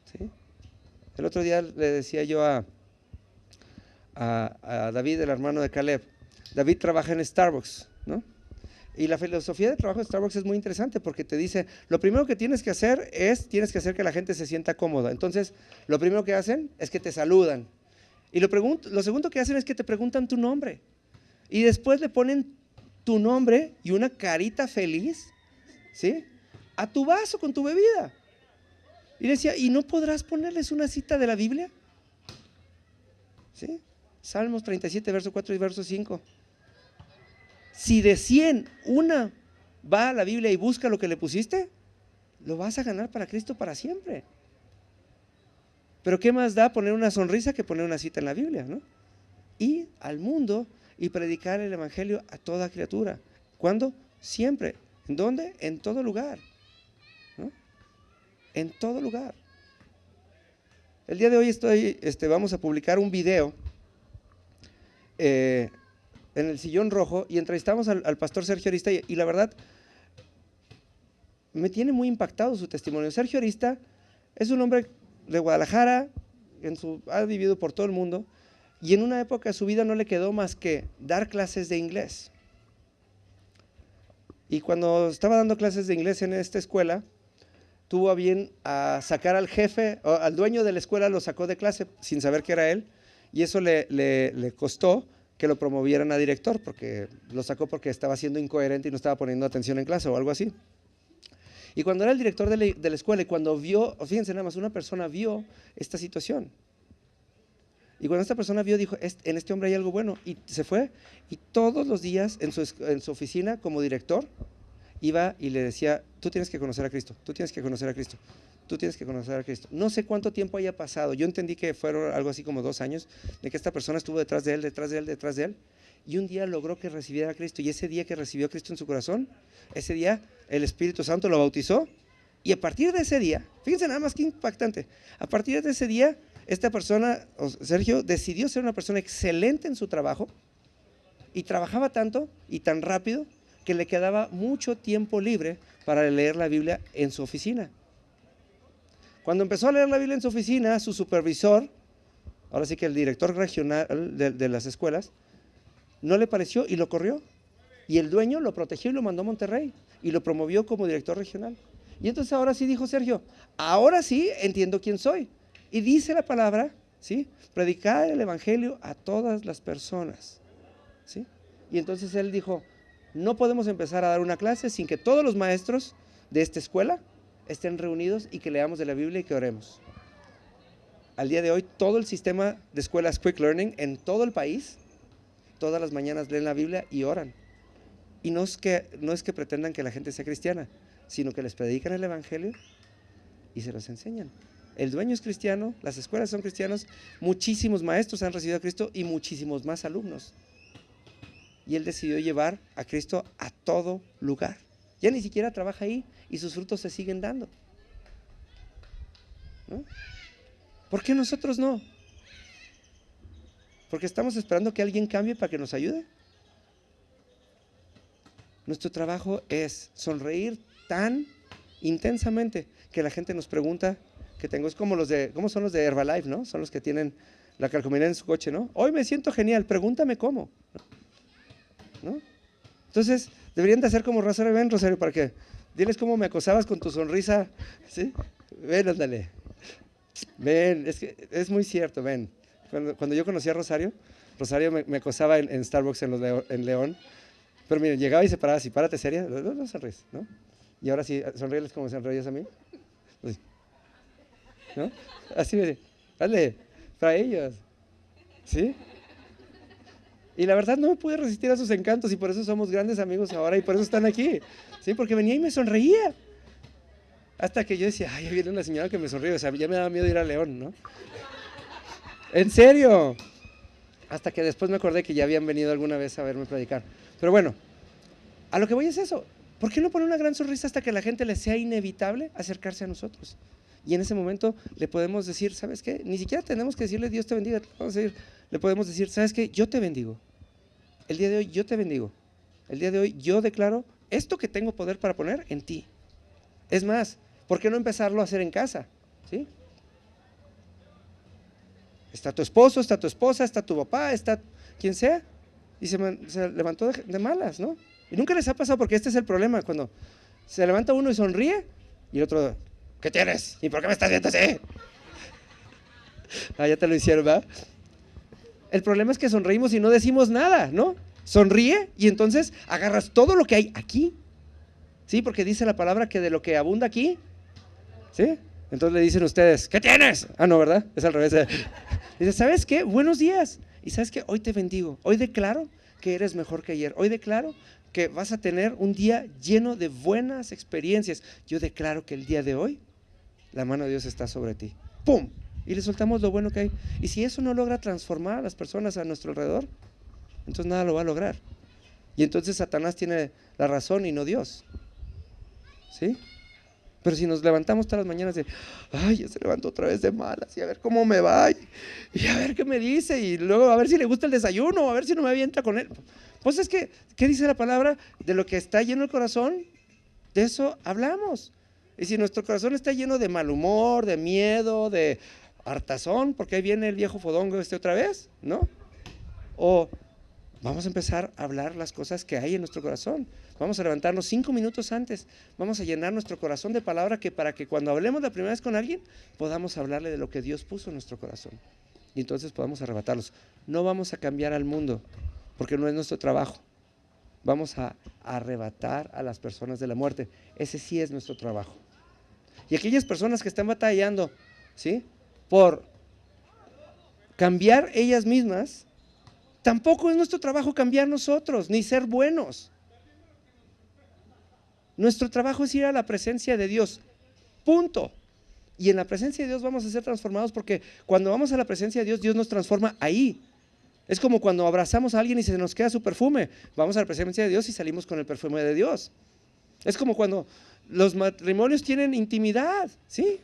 ¿Sí? El otro día le decía yo a David, el hermano de Caleb. David trabaja en Starbucks, ¿no? Y la filosofía de trabajo de Starbucks es muy interesante porque te dice, lo primero que tienes que hacer que la gente se sienta cómoda. Entonces, lo primero que hacen es que te saludan. Y lo segundo que hacen es que te preguntan tu nombre. Y después le ponen tu nombre y una carita feliz, ¿sí?, a tu vaso con tu bebida. Y decía, ¿y no podrás ponerles una cita de la Biblia? ¿Sí? Salmos 37, verso 4 y verso 5. Si de 100, una va a la Biblia y busca lo que le pusiste, lo vas a ganar para Cristo para siempre. Pero ¿qué más da poner una sonrisa que poner una cita en la Biblia, ¿no? Y al mundo y predicar el evangelio a toda criatura. ¿Cuándo? Siempre. ¿En dónde? En todo lugar, ¿no? En todo lugar. El día de hoy vamos a publicar un video en el Sillón Rojo y entrevistamos al pastor Sergio Arista y la verdad me tiene muy impactado su testimonio. Sergio Arista es un hombre de Guadalajara, ha vivido por todo el mundo y en una época de su vida no le quedó más que dar clases de inglés. Y cuando estaba dando clases de inglés en esta escuela, tuvo a bien a sacar al jefe, o al dueño de la escuela lo sacó de clase sin saber que era él, y eso le costó que lo promovieran a director, porque lo sacó porque estaba siendo incoherente y no estaba poniendo atención en clase o algo así. Y cuando era el director de la escuela y cuando vio, fíjense nada más, una persona vio esta situación. Y cuando esta persona vio, dijo, en este hombre hay algo bueno, y se fue, y todos los días en su oficina como director, iba y le decía, tú tienes que conocer a Cristo, tú tienes que conocer a Cristo, tú tienes que conocer a Cristo. No sé cuánto tiempo haya pasado, yo entendí que fueron algo así como 2 años, de que esta persona estuvo detrás de él, y un día logró que recibiera a Cristo, y ese día que recibió a Cristo en su corazón, ese día el Espíritu Santo lo bautizó, y a partir de ese día, fíjense nada más que impactante, a partir de ese día, esta persona, Sergio, decidió ser una persona excelente en su trabajo, y trabajaba tanto y tan rápido, que le quedaba mucho tiempo libre para leer la Biblia en su oficina. Cuando empezó a leer la Biblia en su oficina, su supervisor, ahora sí que el director regional de las escuelas, no le pareció y lo corrió. Y el dueño lo protegió y lo mandó a Monterrey y lo promovió como director regional. Y entonces ahora sí dijo Sergio, ahora sí entiendo quién soy. Y dice la palabra, ¿sí?, predicar el evangelio a todas las personas, ¿sí? Y entonces él dijo, no podemos empezar a dar una clase sin que todos los maestros de esta escuela estén reunidos y que leamos de la Biblia y que oremos. Al día de hoy, todo el sistema de escuelas Quick Learning en todo el país, todas las mañanas leen la Biblia y oran. Y no es que pretendan que la gente sea cristiana, sino que les predican el evangelio y se los enseñan. El dueño es cristiano, las escuelas son cristianos, muchísimos maestros han recibido a Cristo y muchísimos más alumnos. Y él decidió llevar a Cristo a todo lugar. Ya ni siquiera trabaja ahí y sus frutos se siguen dando, ¿no? ¿Por qué nosotros no? ¿Porque estamos esperando que alguien cambie para que nos ayude? Nuestro trabajo es sonreír tan intensamente que la gente nos pregunta que tengo. Es como ¿cómo son los de Herbalife, no? Son los que tienen la calcomanía en su coche, ¿no? Hoy me siento genial, pregúntame cómo, ¿no? Entonces, deberían de hacer como Rosario. Ven, Rosario, ¿para qué? Diles cómo me acosabas con tu sonrisa, ¿sí? Ven, ándale. Ven, es que es muy cierto, ven. Cuando yo conocí a Rosario me acosaba en Starbucks en León. Pero miren, llegaba y se paraba así, párate seria, no sonríes, ¿no? Y ahora sí, sonríeles como sonreías a mí, ¿no? Así me dice, dale, para ellos, ¿sí? Y la verdad no me pude resistir a sus encantos y por eso somos grandes amigos ahora y por eso están aquí, ¿sí? Porque venía y me sonreía. Hasta que yo decía, ay, ya viene una señora que me sonríe, o sea, ya me daba miedo ir a León, ¿no? En serio. Hasta que después me acordé que ya habían venido alguna vez a verme predicar. Pero bueno, a lo que voy es eso. ¿Por qué no poner una gran sonrisa hasta que a la gente le sea inevitable acercarse a nosotros? Y en ese momento le podemos decir, ¿sabes qué? Ni siquiera tenemos que decirle Dios te bendiga. Le podemos decir, ¿sabes qué? Yo te bendigo. El día de hoy yo te bendigo. El día de hoy yo declaro esto que tengo poder para poner en ti. Es más, ¿por qué no empezarlo a hacer en casa? ¿Sí? Está tu esposo, está tu esposa, está tu papá, está quien sea. Y se levantó de malas, ¿no? Y nunca les ha pasado, porque este es el problema, cuando se levanta uno y sonríe, y el otro, ¿qué tienes? ¿Y por qué me estás viendo así? Ah, ya te lo hicieron, ¿verdad? El problema es que sonreímos y no decimos nada, ¿no? Sonríe y entonces agarras todo lo que hay aquí, ¿sí? Porque dice la palabra que de lo que abunda aquí, ¿sí? Entonces le dicen ustedes, ¿qué tienes? Ah, no, ¿verdad? Es al revés. Dice, ¿sabes qué? Buenos días. Y ¿sabes qué? Hoy te bendigo. Hoy declaro que eres mejor que ayer. Hoy declaro que vas a tener un día lleno de buenas experiencias. Yo declaro que el día de hoy la mano de Dios está sobre ti. ¡Pum! Y le soltamos lo bueno que hay. Y si eso no logra transformar a las personas a nuestro alrededor, entonces nada lo va a lograr. Y entonces Satanás tiene la razón y no Dios, ¿sí? Pero si nos levantamos todas las mañanas de, ay, ya se levantó otra vez de malas, y a ver cómo me va, y a ver qué me dice, y luego a ver si le gusta el desayuno, a ver si no me avienta con él. Pues es que, ¿qué dice la palabra? De lo que está lleno el corazón, de eso hablamos. Y si nuestro corazón está lleno de mal humor, de miedo, de hartazón, porque ahí viene el viejo fodongo otra vez, ¿no? O vamos a empezar a hablar las cosas que hay en nuestro corazón. Vamos a levantarnos 5 minutos antes. Vamos a llenar nuestro corazón de palabra para que cuando hablemos la primera vez con alguien, podamos hablarle de lo que Dios puso en nuestro corazón. Y entonces podamos arrebatarlos. No vamos a cambiar al mundo, porque no es nuestro trabajo. Vamos a arrebatar a las personas de la muerte. Ese sí es nuestro trabajo. Y aquellas personas que están batallando, ¿sí?, por cambiar ellas mismas, tampoco es nuestro trabajo cambiar nosotros, ni ser buenos. Nuestro trabajo es ir a la presencia de Dios, punto. Y en la presencia de Dios vamos a ser transformados, porque cuando vamos a la presencia de Dios, Dios nos transforma ahí. Es como cuando abrazamos a alguien y se nos queda su perfume. Vamos a la presencia de Dios y salimos con el perfume de Dios. Es como cuando los matrimonios tienen intimidad, ¿sí?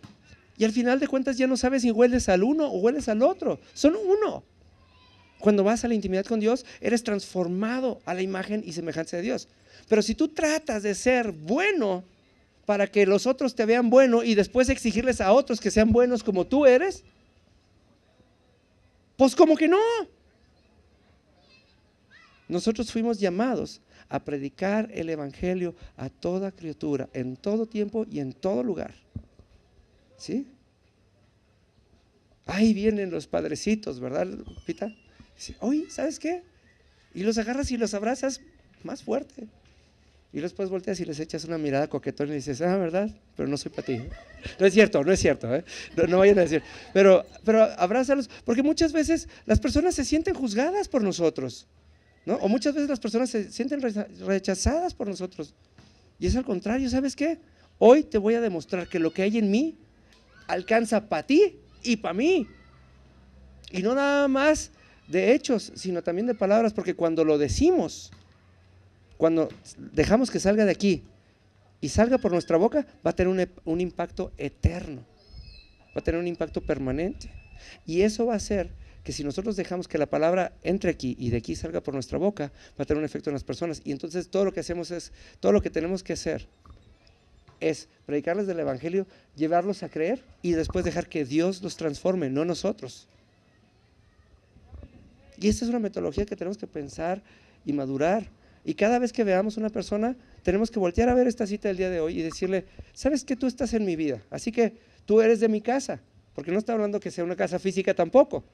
Y al final de cuentas ya no sabes si hueles al uno o hueles al otro. Son uno. Cuando vas a la intimidad con Dios, eres transformado a la imagen y semejanza de Dios. Pero si tú tratas de ser bueno para que los otros te vean bueno y después exigirles a otros que sean buenos como tú eres, pues como que no. Nosotros fuimos llamados a predicar el evangelio a toda criatura, en todo tiempo y en todo lugar, ¿sí? Ahí vienen los padrecitos, ¿verdad, Pita? Dice, oye, ¿sabes qué? Y los agarras y los abrazas más fuerte. Y después volteas y les echas una mirada coquetona y dices, ah, ¿verdad? Pero no soy para ti. No es cierto, ¿eh? No vayan a decir. Pero abrázalos, porque muchas veces las personas se sienten juzgadas por nosotros, ¿no? O muchas veces las personas se sienten rechazadas por nosotros. Y es al contrario, ¿sabes qué? Hoy te voy a demostrar que lo que hay en mí alcanza para ti y para mí. Y no nada más de hechos, sino también de palabras, porque cuando lo decimos, cuando dejamos que salga de aquí y salga por nuestra boca, va a tener un impacto eterno, va a tener un impacto permanente. Y eso va a hacer que si nosotros dejamos que la palabra entre aquí y de aquí salga por nuestra boca, va a tener un efecto en las personas. Y entonces todo lo que hacemos todo lo que tenemos que hacer es predicarles del evangelio, llevarlos a creer y después dejar que Dios los transforme, no nosotros. Y esta es una metodología que tenemos que pensar y madurar. Y cada vez que veamos una persona, tenemos que voltear a ver esta cita del día de hoy y decirle, ¿sabes que tú estás en mi vida? Así que tú eres de mi casa, porque no está hablando que sea una casa física tampoco.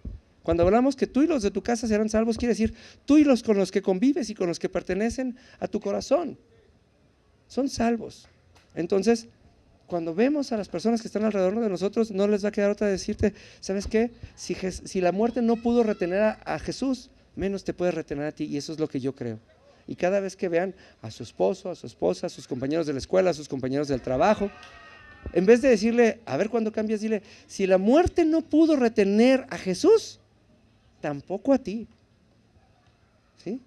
Cuando hablamos que tú y los de tu casa serán salvos, quiere decir tú y los con los que convives y con los que pertenecen a tu corazón son salvos. Entonces, cuando vemos a las personas que están alrededor de nosotros, no les va a quedar otra de decirte, ¿sabes qué? Si la muerte no pudo retener a Jesús, menos te puede retener a ti, y eso es lo que yo creo. Y cada vez que vean a su esposo, a su esposa, a sus compañeros de la escuela, a sus compañeros del trabajo, en vez de decirle, a ver cuándo cambias, dile, si la muerte no pudo retener a Jesús, tampoco a ti. ¿Sí?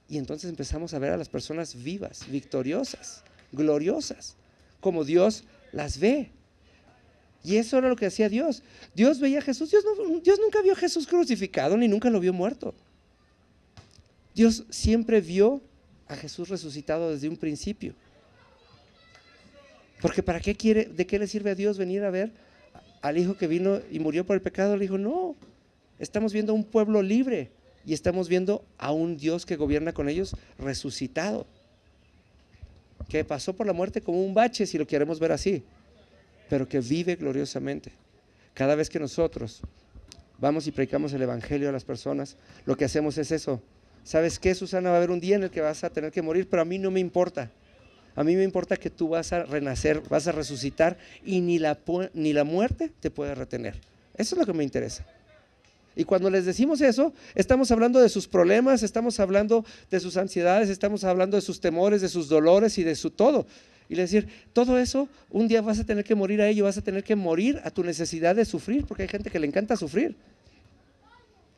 Y entonces empezamos a ver a las personas vivas, victoriosas, gloriosas, como Dios las ve. Y eso era lo que hacía Dios. Dios veía a Jesús. Dios nunca vio a Jesús crucificado, ni nunca lo vio muerto. Dios siempre vio a Jesús resucitado desde un principio. Porque ¿de qué le sirve a Dios venir a ver al Hijo que vino y murió por el pecado? Le dijo, no, estamos viendo a un pueblo libre y estamos viendo a un Dios que gobierna con ellos resucitado, que pasó por la muerte como un bache, si lo queremos ver así, pero que vive gloriosamente. Cada vez que nosotros vamos y predicamos el evangelio a las personas, lo que hacemos es eso. ¿Sabes qué, Susana? Va a haber un día en el que vas a tener que morir, pero a mí no me importa. A mí me importa que tú vas a renacer, vas a resucitar y ni la muerte te puede retener. Eso es lo que me interesa. Y cuando les decimos eso, estamos hablando de sus problemas, estamos hablando de sus ansiedades, estamos hablando de sus temores, de sus dolores y de su todo. Y le decir, todo eso, un día vas a tener que morir a ello, vas a tener que morir a tu necesidad de sufrir, porque hay gente que le encanta sufrir.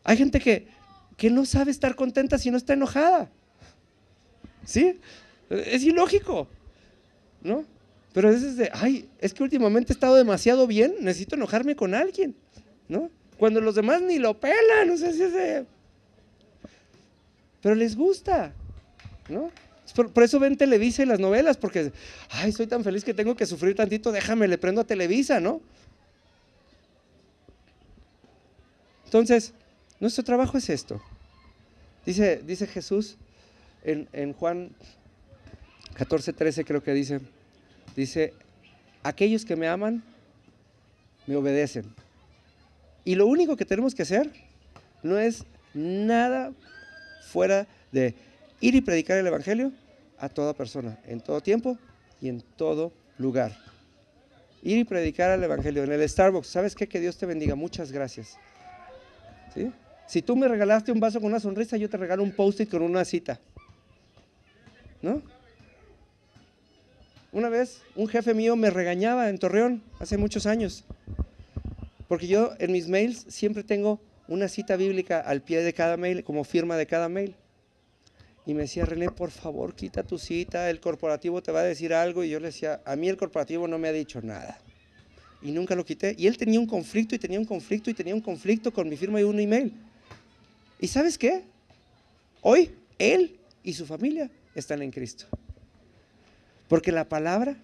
Hay gente que no sabe estar contenta si no está enojada. ¿Sí? Es ilógico, ¿no? Pero es que últimamente he estado demasiado bien, necesito enojarme con alguien, ¿no? Cuando los demás ni lo pelan, no sé si pero les gusta, ¿no? Por eso ven Televisa y las novelas, porque, soy tan feliz que tengo que sufrir tantito, déjame, le prendo a Televisa, ¿no? Entonces, nuestro trabajo es esto. Dice Jesús en Juan 14:13, creo que dice, aquellos que me aman, me obedecen. Y lo único que tenemos que hacer no es nada fuera de ir y predicar el evangelio a toda persona, en todo tiempo y en todo lugar. Ir y predicar el evangelio en el Starbucks. ¿Sabes qué? Que Dios te bendiga. Muchas gracias. ¿Sí? Si tú me regalaste un vaso con una sonrisa, yo te regalo un post-it con una cita, ¿no? Una vez un jefe mío me regañaba en Torreón hace muchos años, porque yo en mis mails siempre tengo una cita bíblica al pie de cada mail, como firma de cada mail. Y me decía, René, por favor, quita tu cita, el corporativo te va a decir algo. Y yo le decía, a mí el corporativo no me ha dicho nada. Y nunca lo quité. Y él tenía un conflicto y tenía un conflicto y tenía un conflicto con mi firma y un email. ¿Y sabes qué? Hoy él y su familia están en Cristo. Porque la palabra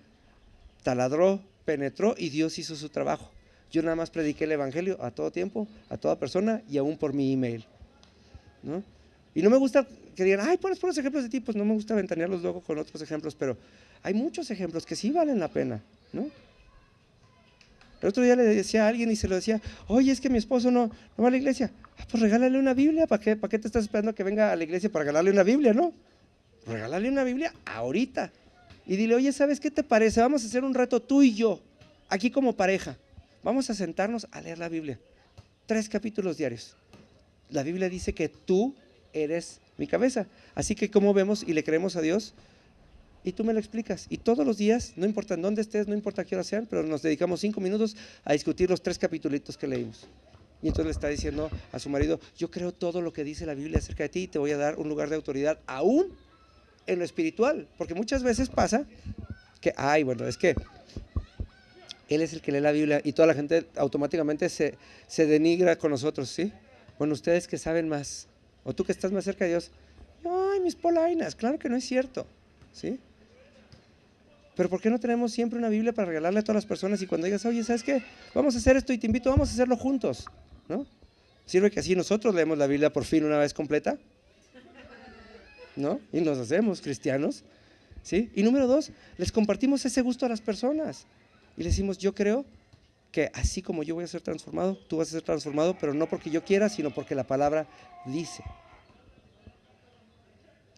taladró, penetró y Dios hizo su trabajo. Yo nada más prediqué el evangelio a todo tiempo, a toda persona y aún por mi email, ¿no? Y no me gusta que digan, pones puros ejemplos de ti, pues no me gusta ventanearlos luego con otros ejemplos, pero hay muchos ejemplos que sí valen la pena, ¿no? El otro día le decía a alguien y se lo decía, oye, es que mi esposo no va a la iglesia. Pues regálale una Biblia, ¿para qué te estás esperando a que venga a la iglesia para regalarle una Biblia, no? Regálale una Biblia ahorita. Y dile, oye, ¿sabes qué te parece? Vamos a hacer un reto tú y yo, aquí como pareja. Vamos a sentarnos a leer la Biblia, 3 capítulos diarios. La Biblia dice que tú eres mi cabeza. Así que como vemos y le creemos a Dios, y tú me lo explicas. Y todos los días, no importa en dónde estés, no importa qué hora sean, pero nos dedicamos 5 minutos a discutir los 3 capitulitos que leímos. Y entonces le está diciendo a su marido, yo creo todo lo que dice la Biblia acerca de ti y te voy a dar un lugar de autoridad aún en lo espiritual. Porque muchas veces pasa que, bueno, es que él es el que lee la Biblia y toda la gente automáticamente se denigra con nosotros, ¿sí? Bueno, ustedes que saben más, o tú que estás más cerca de Dios, ay, mis polainas, claro que no es cierto, ¿sí? Pero ¿por qué no tenemos siempre una Biblia para regalarle a todas las personas y cuando digas, oye, ¿sabes qué? Vamos a hacer esto y te invito, vamos a hacerlo juntos, ¿no? Sirve que así nosotros leemos la Biblia por fin una vez completa, ¿no? Y nos hacemos cristianos, ¿sí? Y número 2, les compartimos ese gusto a las personas y les decimos, yo creo que así como yo voy a ser transformado, tú vas a ser transformado, pero no porque yo quiera, sino porque la palabra dice.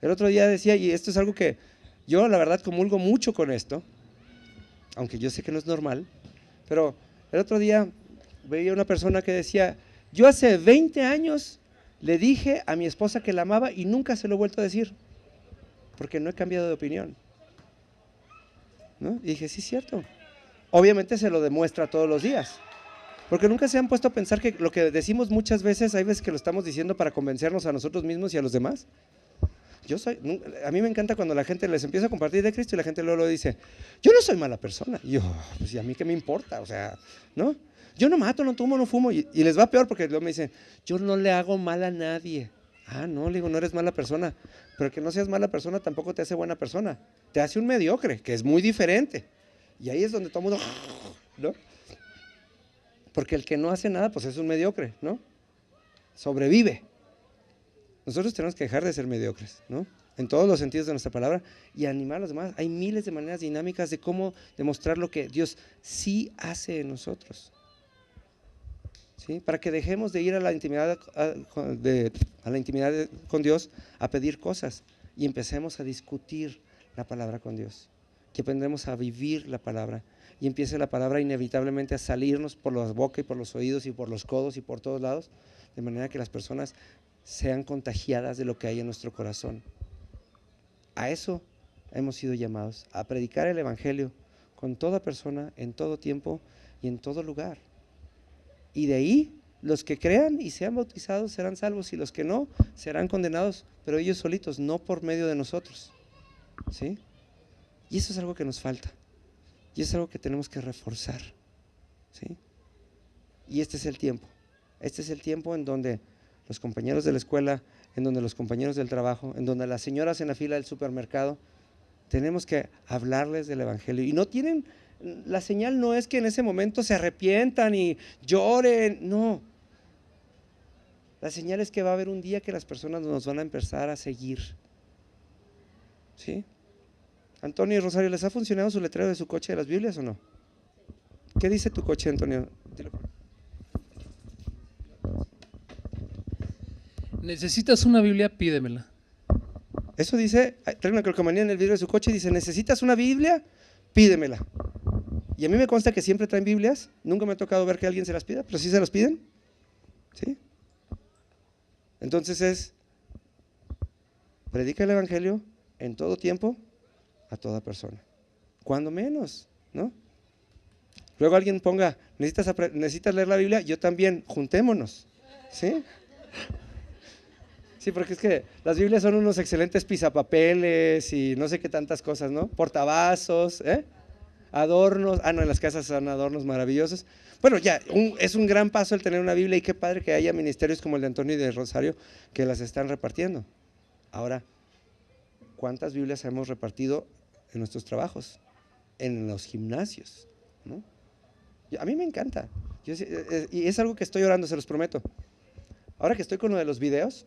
El otro día decía, y esto es algo que yo la verdad comulgo mucho con esto, aunque yo sé que no es normal, pero el otro día veía una persona que decía, yo hace 20 años le dije a mi esposa que la amaba y nunca se lo he vuelto a decir, porque no he cambiado de opinión, ¿no? Y dije, sí es cierto, obviamente se lo demuestra todos los días, porque nunca se han puesto a pensar que lo que decimos muchas veces, hay veces que lo estamos diciendo para convencernos a nosotros mismos y a los demás. A mí me encanta cuando la gente les empieza a compartir de Cristo y la gente luego lo dice, yo no soy mala persona. Y yo, pues ¿y a mí qué me importa? O sea, ¿no? Yo no mato, no tomo, no fumo. Y les va peor porque luego me dicen, yo no le hago mal a nadie. No, le digo, no eres mala persona. Pero que no seas mala persona tampoco te hace buena persona. Te hace un mediocre, que es muy diferente. Y ahí es donde todo el mundo, ¿no? Porque el que no hace nada, pues es un mediocre, ¿no? Sobrevive. Nosotros tenemos que dejar de ser mediocres, ¿no? En todos los sentidos de nuestra palabra y animar a los demás. Hay miles de maneras dinámicas de cómo demostrar lo que Dios sí hace en nosotros, ¿sí? Para que dejemos de ir a la intimidad, con Dios a pedir cosas y empecemos a discutir la palabra con Dios, que aprendamos a vivir la palabra y empiece la palabra inevitablemente a salirnos por la boca y por los oídos y por los codos y por todos lados, de manera que las personas sean contagiadas de lo que hay en nuestro corazón. A eso hemos sido llamados, a predicar el evangelio con toda persona, en todo tiempo y en todo lugar. Y de ahí los que crean y sean bautizados serán salvos y los que no serán condenados, pero ellos solitos, no por medio de nosotros, ¿sí? Y eso es algo que nos falta y es algo que tenemos que reforzar, ¿sí? Y este es el tiempo en donde los compañeros de la escuela, en donde los compañeros del trabajo, en donde las señoras en la fila del supermercado, tenemos que hablarles del evangelio. Y no tienen, la señal no es que en ese momento se arrepientan y lloren, no. La señal es que va a haber un día que las personas nos van a empezar a seguir, ¿sí? Antonio y Rosario, ¿les ha funcionado su letrero de su coche de las Biblias o no? ¿Qué dice tu coche, Antonio? Dilo. Necesitas una Biblia, pídemela. Eso dice, trae una calcomanía en el vidrio de su coche y dice, ¿necesitas una Biblia? Pídemela. Y a mí me consta que siempre traen Biblias, nunca me ha tocado ver que alguien se las pida, pero sí se las piden, ¿sí? Entonces predica el evangelio en todo tiempo, a toda persona, cuando menos, ¿no? Luego alguien ponga, necesitas leer la Biblia, yo también, juntémonos, ¿sí? Sí, porque es que las Biblias son unos excelentes pisapapeles y no sé qué tantas cosas, ¿no? Portavasos, adornos, no, en las casas son adornos maravillosos. Bueno, ya, es un gran paso el tener una Biblia y qué padre que haya ministerios como el de Antonio y de Rosario que las están repartiendo. Ahora, ¿cuántas Biblias hemos repartido en nuestros trabajos, en los gimnasios, ¿no? A mí me encanta, y es algo que estoy orando, se los prometo. Ahora que estoy con lo de los videos,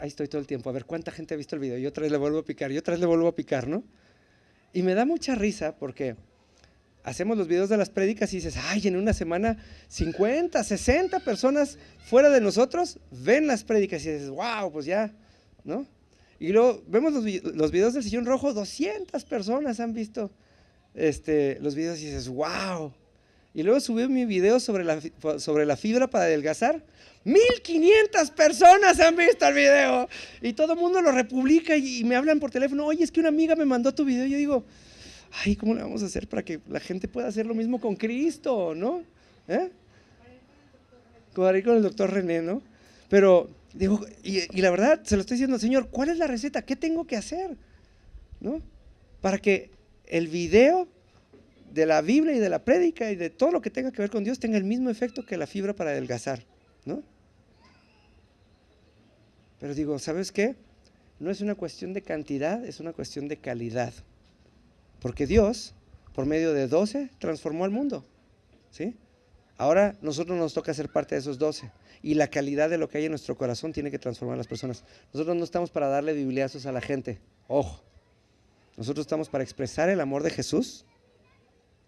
ahí estoy todo el tiempo, a ver cuánta gente ha visto el video, y otra vez le vuelvo a picar, y otra vez le vuelvo a picar, ¿no? Y me da mucha risa porque hacemos los videos de las prédicas y dices, ay, en una semana 50, 60 personas fuera de nosotros ven las prédicas y dices, wow, pues ya, ¿no? Y luego vemos los videos del Sillón Rojo, 200 personas han visto los videos y dices, wow. Y luego subí mi video sobre la fibra para adelgazar. 1500 personas han visto el video. Y todo el mundo lo republica y me hablan por teléfono. Oye, es que una amiga me mandó tu video. Y yo digo, ay, ¿cómo le vamos a hacer para que la gente pueda hacer lo mismo con Cristo, ¿no? Con el doctor René, ¿no? Pero digo, y la verdad, se lo estoy diciendo al Señor, ¿cuál es la receta? ¿Qué tengo que hacer? ¿No? Para que el video de la Biblia y de la prédica y de todo lo que tenga que ver con Dios tenga el mismo efecto que la fibra para adelgazar, ¿no? Pero digo, ¿sabes qué? No es una cuestión de cantidad, es una cuestión de calidad. Porque Dios, por medio de 12, transformó al mundo, ¿sí? Ahora nosotros nos toca ser parte de esos 12 y la calidad de lo que hay en nuestro corazón tiene que transformar a las personas. Nosotros no estamos para darle bibliazos a la gente, ojo. Nosotros estamos para expresar el amor de Jesús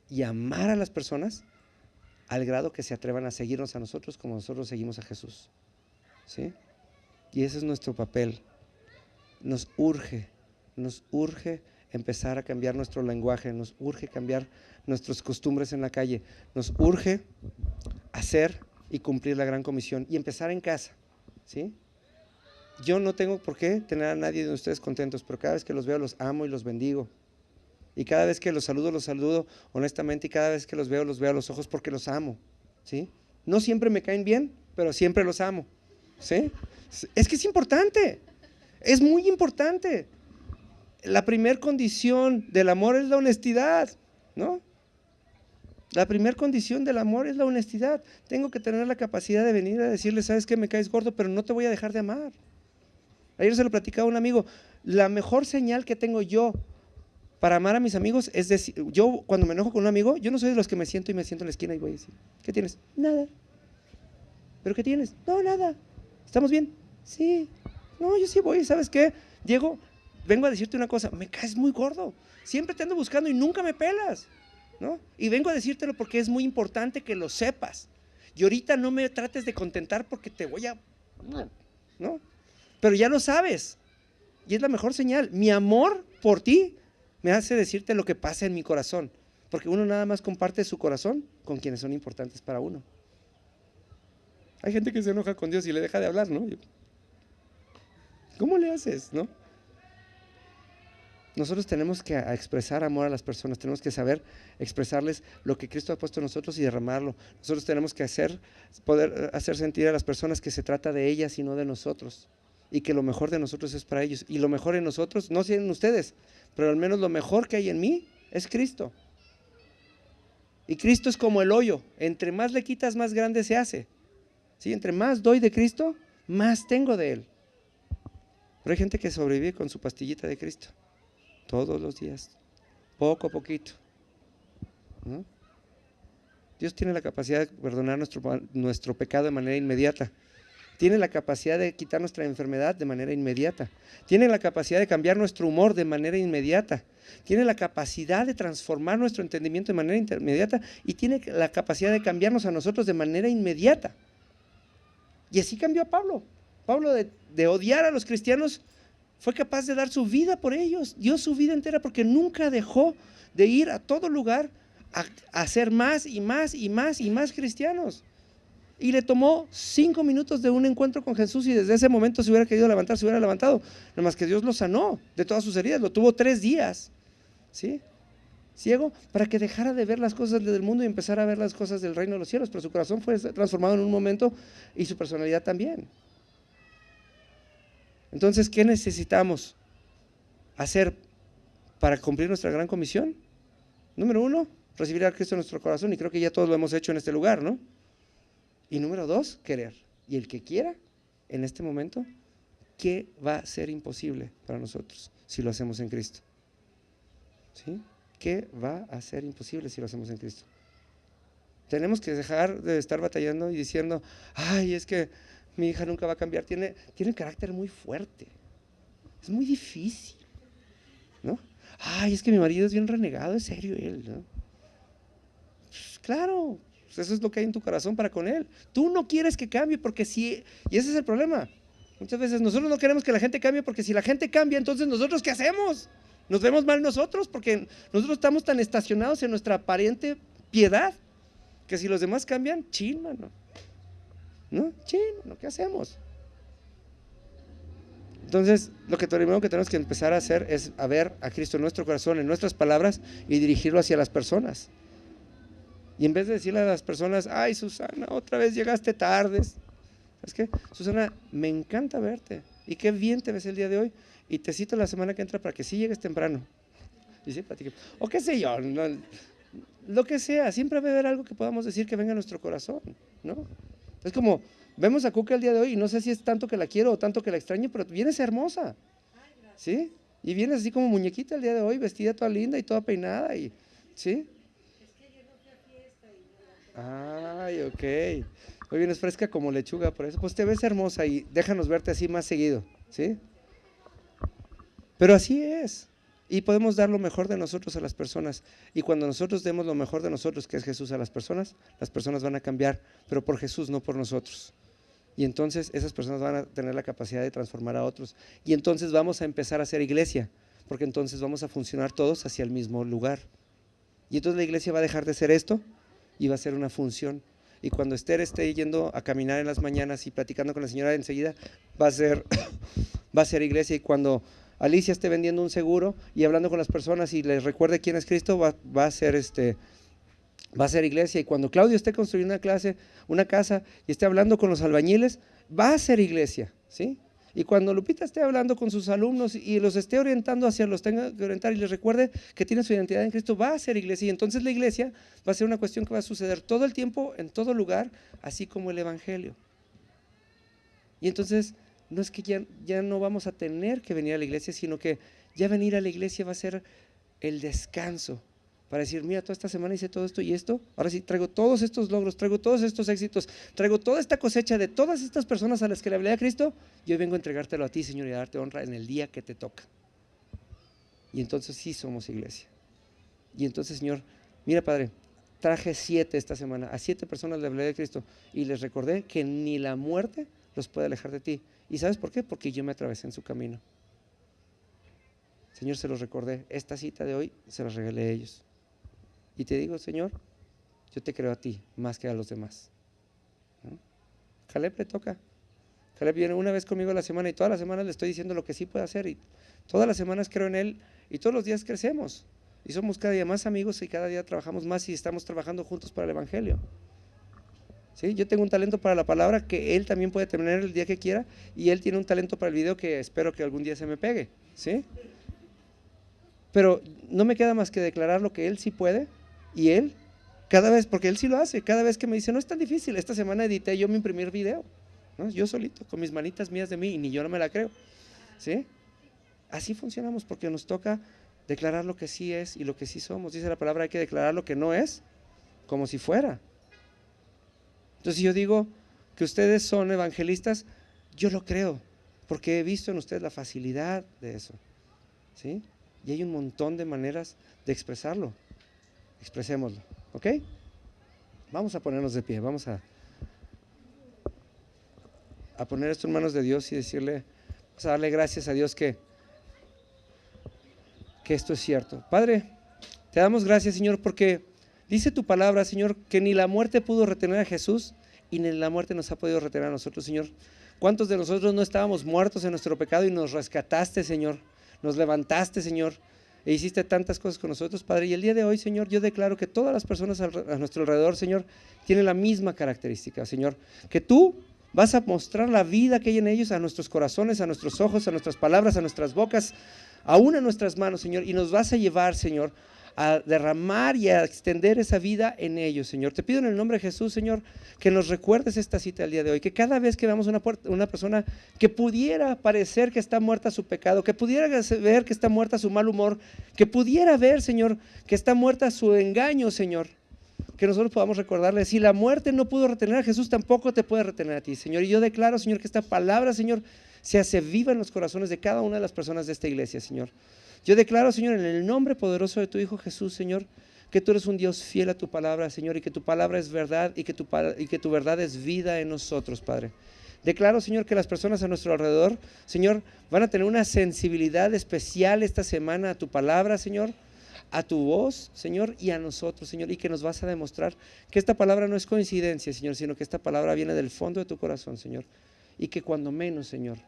y amar a las personas al grado que se atrevan a seguirnos a nosotros como nosotros seguimos a Jesús, ¿sí? Y ese es nuestro papel. Nos urge empezar a cambiar nuestro lenguaje, nos urge cambiar nuestras costumbres en la calle, nos urge hacer y cumplir la gran comisión y empezar en casa, ¿sí? Yo no tengo por qué tener a nadie de ustedes contentos, pero cada vez que los veo los amo y los bendigo. Y cada vez que los saludo honestamente, y cada vez que los veo a los ojos porque los amo, ¿sí? No siempre me caen bien, pero siempre los amo, ¿sí? Es que es importante, es muy importante. La primera condición del amor es la honestidad, ¿no? La primera condición del amor es la honestidad. Tengo que tener la capacidad de venir a decirle, ¿sabes qué? Me caes gordo, pero no te voy a dejar de amar. Ayer se lo platicaba a un amigo, la mejor señal que tengo yo para amar a mis amigos es decir, yo cuando me enojo con un amigo, yo no soy de los que me siento en la esquina y voy a decir, ¿qué tienes? Nada. ¿Pero qué tienes? No, nada. ¿Estamos bien? Sí. No, yo sí voy, ¿sabes qué? Diego, vengo a decirte una cosa, me caes muy gordo, siempre te ando buscando y nunca me pelas, ¿no? Y vengo a decírtelo porque es muy importante que lo sepas. Y ahorita no me trates de contentar porque te voy a, ¿no? Pero ya lo sabes. Y es la mejor señal. Mi amor por ti me hace decirte lo que pasa en mi corazón. Porque uno nada más comparte su corazón con quienes son importantes para uno. Hay gente que se enoja con Dios y le deja de hablar, ¿no? ¿Cómo le haces, no? Nosotros tenemos que expresar amor a las personas, tenemos que saber expresarles lo que Cristo ha puesto en nosotros y derramarlo. Nosotros tenemos que poder hacer sentir a las personas que se trata de ellas y no de nosotros. Y que lo mejor de nosotros es para ellos. Y lo mejor en nosotros, no sé en ustedes, pero al menos lo mejor que hay en mí es Cristo. Y Cristo es como el hoyo, entre más le quitas, más grande se hace. ¿Sí? Entre más doy de Cristo, más tengo de Él. Pero hay gente que sobrevive con su pastillita de Cristo, todos los días, poco a poquito, ¿no? Dios tiene la capacidad de perdonar nuestro pecado de manera inmediata. Tiene la capacidad de quitar nuestra enfermedad de manera inmediata. Tiene la capacidad de cambiar nuestro humor de manera inmediata. Tiene la capacidad de transformar nuestro entendimiento de manera inmediata y tiene la capacidad de cambiarnos a nosotros de manera inmediata. Y así cambió a Pablo. Pablo de odiar a los cristianos fue capaz de dar su vida por ellos. Dio su vida entera porque nunca dejó de ir a todo lugar a hacer más y más y más y más cristianos. Y le tomó 5 minutos de un encuentro con Jesús y desde ese momento se hubiera querido levantar, se hubiera levantado. Nada más que Dios lo sanó de todas sus heridas, lo tuvo 3 días, ¿sí? Ciego, para que dejara de ver las cosas del mundo y empezara a ver las cosas del reino de los cielos, pero su corazón fue transformado en un momento y su personalidad también. Entonces, ¿qué necesitamos hacer para cumplir nuestra gran comisión? Número 1, recibir a Cristo en nuestro corazón, y creo que ya todos lo hemos hecho en este lugar, ¿no? Y número 2, querer. Y el que quiera, en este momento, ¿qué va a ser imposible para nosotros si lo hacemos en Cristo? ¿Sí? ¿Qué va a ser imposible si lo hacemos en Cristo? Tenemos que dejar de estar batallando y diciendo, ay, es que mi hija nunca va a cambiar, tiene un carácter muy fuerte, es muy difícil, ¿no? Ay, es que mi marido es bien renegado, es serio él, ¿no? Pues, claro, eso es lo que hay en tu corazón para con él. Tú no quieres que cambie porque si, y ese es el problema. Muchas veces nosotros no queremos que la gente cambie porque si la gente cambia, entonces nosotros ¿qué hacemos? Nos vemos mal nosotros porque nosotros estamos tan estacionados en nuestra aparente piedad Que si los demás cambian, chin, mano. ¿No? Chin, mano, ¿qué hacemos? Entonces, lo que primero que tenemos que empezar a hacer es a ver a Cristo en nuestro corazón, en nuestras palabras y dirigirlo hacia las personas. Y en vez de decirle a las personas, ay, Susana, otra vez llegaste tarde. ¿Sabes qué? Susana, me encanta verte. Y qué bien te ves el día de hoy. Y te cito la semana que entra para que sí llegues temprano. Y sí, platiquemos. O qué sé yo, no, lo que sea. Siempre va a haber algo que podamos decir que venga a nuestro corazón, ¿no? Es como, vemos a Cuca el día de hoy y no sé si es tanto que la quiero o tanto que la extraño, pero vienes hermosa. ¿Sí? Y vienes así como muñequita el día de hoy, vestida toda linda y toda peinada. Y, ¿sí? Ay, ok. Hoy vienes fresca como lechuga, por eso. Pues te ves hermosa y déjanos verte así más seguido, ¿sí? Pero así es. Y podemos dar lo mejor de nosotros a las personas. Y cuando nosotros demos lo mejor de nosotros, que es Jesús, a las personas van a cambiar, pero por Jesús, no por nosotros. Y entonces esas personas van a tener la capacidad de transformar a otros. Y entonces vamos a empezar a hacer iglesia, porque entonces vamos a funcionar todos hacia el mismo lugar. Y entonces la iglesia va a dejar de ser esto y va a ser una función. Y cuando Esther esté yendo a caminar en las mañanas y platicando con la señora enseguida, va a ser iglesia. Y cuando Alicia esté vendiendo un seguro y hablando con las personas y les recuerde quién es Cristo, va a ser iglesia. Y cuando Claudio esté construyendo una casa y esté hablando con los albañiles, va a ser iglesia, ¿sí? Y cuando Lupita esté hablando con sus alumnos y los esté orientando hacia los tenga que orientar y les recuerde que tiene su identidad en Cristo, va a ser iglesia. Y entonces la iglesia va a ser una cuestión que va a suceder todo el tiempo, en todo lugar, así como el evangelio. Y entonces no es que ya no vamos a tener que venir a la iglesia, sino que ya venir a la iglesia va a ser el descanso para decir, mira, toda esta semana hice todo esto y esto, ahora sí traigo todos estos logros, traigo todos estos éxitos, traigo toda esta cosecha de todas estas personas a las que le hablé a Cristo, y hoy vengo a entregártelo a ti, Señor, y a darte honra en el día que te toca. Y entonces sí somos iglesia. Y entonces, Señor, mira, Padre, traje 7 esta semana, a 7 personas le hablé de Cristo y les recordé que ni la muerte los puede alejar de ti. ¿Y sabes por qué? Porque yo me atravesé en su camino. Señor, se los recordé, esta cita de hoy se las regalé a ellos. Y te digo, Señor, yo te creo a ti más que a los demás, ¿no? Caleb le toca. Caleb viene una vez conmigo a la semana y todas las semanas le estoy diciendo lo que sí puede hacer y todas las semanas creo en él y todos los días crecemos y somos cada día más amigos y cada día trabajamos más y estamos trabajando juntos para el evangelio. ¿Sí? Yo tengo un talento para la palabra que él también puede tener el día que quiera y él tiene un talento para el video que espero que algún día se me pegue, ¿sí? Pero no me queda más que declarar lo que él sí puede. Y él, cada vez, porque él sí lo hace, cada vez que me dice, no es tan difícil, esta semana edité yo mi primer video, ¿no? Yo solito, con mis manitas mías de mí, y ni yo no me la creo, ¿sí? Así funcionamos, porque nos toca declarar lo que sí es y lo que sí somos. Dice la palabra, hay que declarar lo que no es, como si fuera. Entonces yo digo que ustedes son evangelistas, yo lo creo, porque he visto en ustedes la facilidad de eso, ¿sí? Y hay un montón de maneras de expresarlo. Expresémoslo, ¿ok? Vamos a ponernos de pie, vamos a poner esto en manos de Dios y decirle, vamos a darle gracias a Dios que esto es cierto. Padre, te damos gracias, Señor, porque dice tu palabra, Señor, que ni la muerte pudo retener a Jesús y ni la muerte nos ha podido retener a nosotros, Señor. ¿Cuántos de nosotros no estábamos muertos en nuestro pecado y nos rescataste, Señor? Nos levantaste, Señor, e hiciste tantas cosas con nosotros, Padre. Y el día de hoy, Señor, yo declaro que todas las personas a nuestro alrededor, Señor, tienen la misma característica, Señor, que tú vas a mostrar la vida que hay en ellos a nuestros corazones, a nuestros ojos, a nuestras palabras, a nuestras bocas, aún a nuestras manos, Señor, y nos vas a llevar, Señor, a derramar y a extender esa vida en ellos, Señor. Te pido en el nombre de Jesús, Señor, que nos recuerdes esta cita el día de hoy, que cada vez que veamos una persona que pudiera parecer que está muerta su pecado, que pudiera ver que está muerta su mal humor, que pudiera ver, Señor, que está muerta su engaño, Señor, que nosotros podamos recordarle, si la muerte no pudo retener a Jesús, tampoco te puede retener a ti, Señor. Y yo declaro, Señor, que esta palabra, Señor, se hace viva en los corazones de cada una de las personas de esta iglesia, Señor. Yo declaro, Señor, en el nombre poderoso de tu Hijo Jesús, Señor, que tú eres un Dios fiel a tu palabra, Señor, y que tu palabra es verdad y que tu verdad es vida en nosotros, Padre. Declaro, Señor, que las personas a nuestro alrededor, Señor, van a tener una sensibilidad especial esta semana a tu palabra, Señor, a tu voz, Señor, y a nosotros, Señor, y que nos vas a demostrar que esta palabra no es coincidencia, Señor, sino que esta palabra viene del fondo de tu corazón, Señor, y que cuando menos, Señor,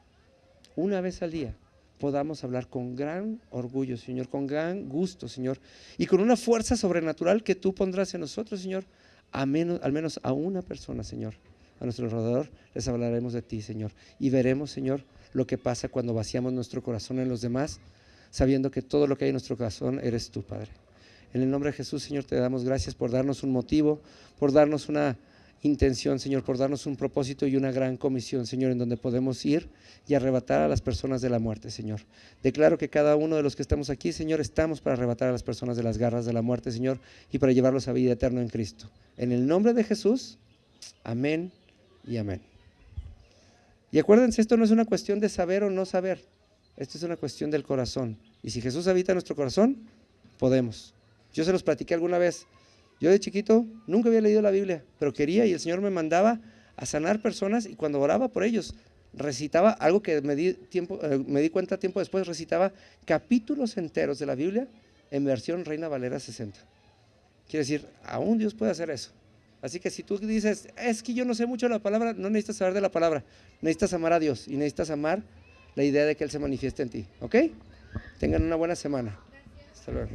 una vez al día podamos hablar con gran orgullo, Señor, con gran gusto, Señor, y con una fuerza sobrenatural que tú pondrás en nosotros, Señor, al menos a una persona, Señor, a nuestro alrededor, les hablaremos de ti, Señor, y veremos, Señor, lo que pasa cuando vaciamos nuestro corazón en los demás, sabiendo que todo lo que hay en nuestro corazón eres tú, Padre. En el nombre de Jesús, Señor, te damos gracias por darnos un motivo, por darnos una intención, Señor, por darnos un propósito y una gran comisión, Señor, en donde podemos ir y arrebatar a las personas de la muerte, Señor. Declaro que cada uno de los que estamos aquí, Señor, estamos para arrebatar a las personas de las garras de la muerte, Señor, y para llevarlos a vida eterna en Cristo. En el nombre de Jesús, amén y amén. Y acuérdense, esto no es una cuestión de saber o no saber, esto es una cuestión del corazón. Y si Jesús habita en nuestro corazón, podemos. Yo se los platiqué alguna vez. Yo de chiquito nunca había leído la Biblia, pero quería, y el Señor me mandaba a sanar personas, y cuando oraba por ellos, recitaba algo que me di cuenta tiempo después, recitaba capítulos enteros de la Biblia en versión Reina Valera 60. Quiere decir, aún Dios puede hacer eso. Así que si tú dices, es que yo no sé mucho de la palabra, no necesitas saber de la palabra, necesitas amar a Dios y necesitas amar la idea de que Él se manifieste en ti, ¿ok? Tengan una buena semana. Hasta luego.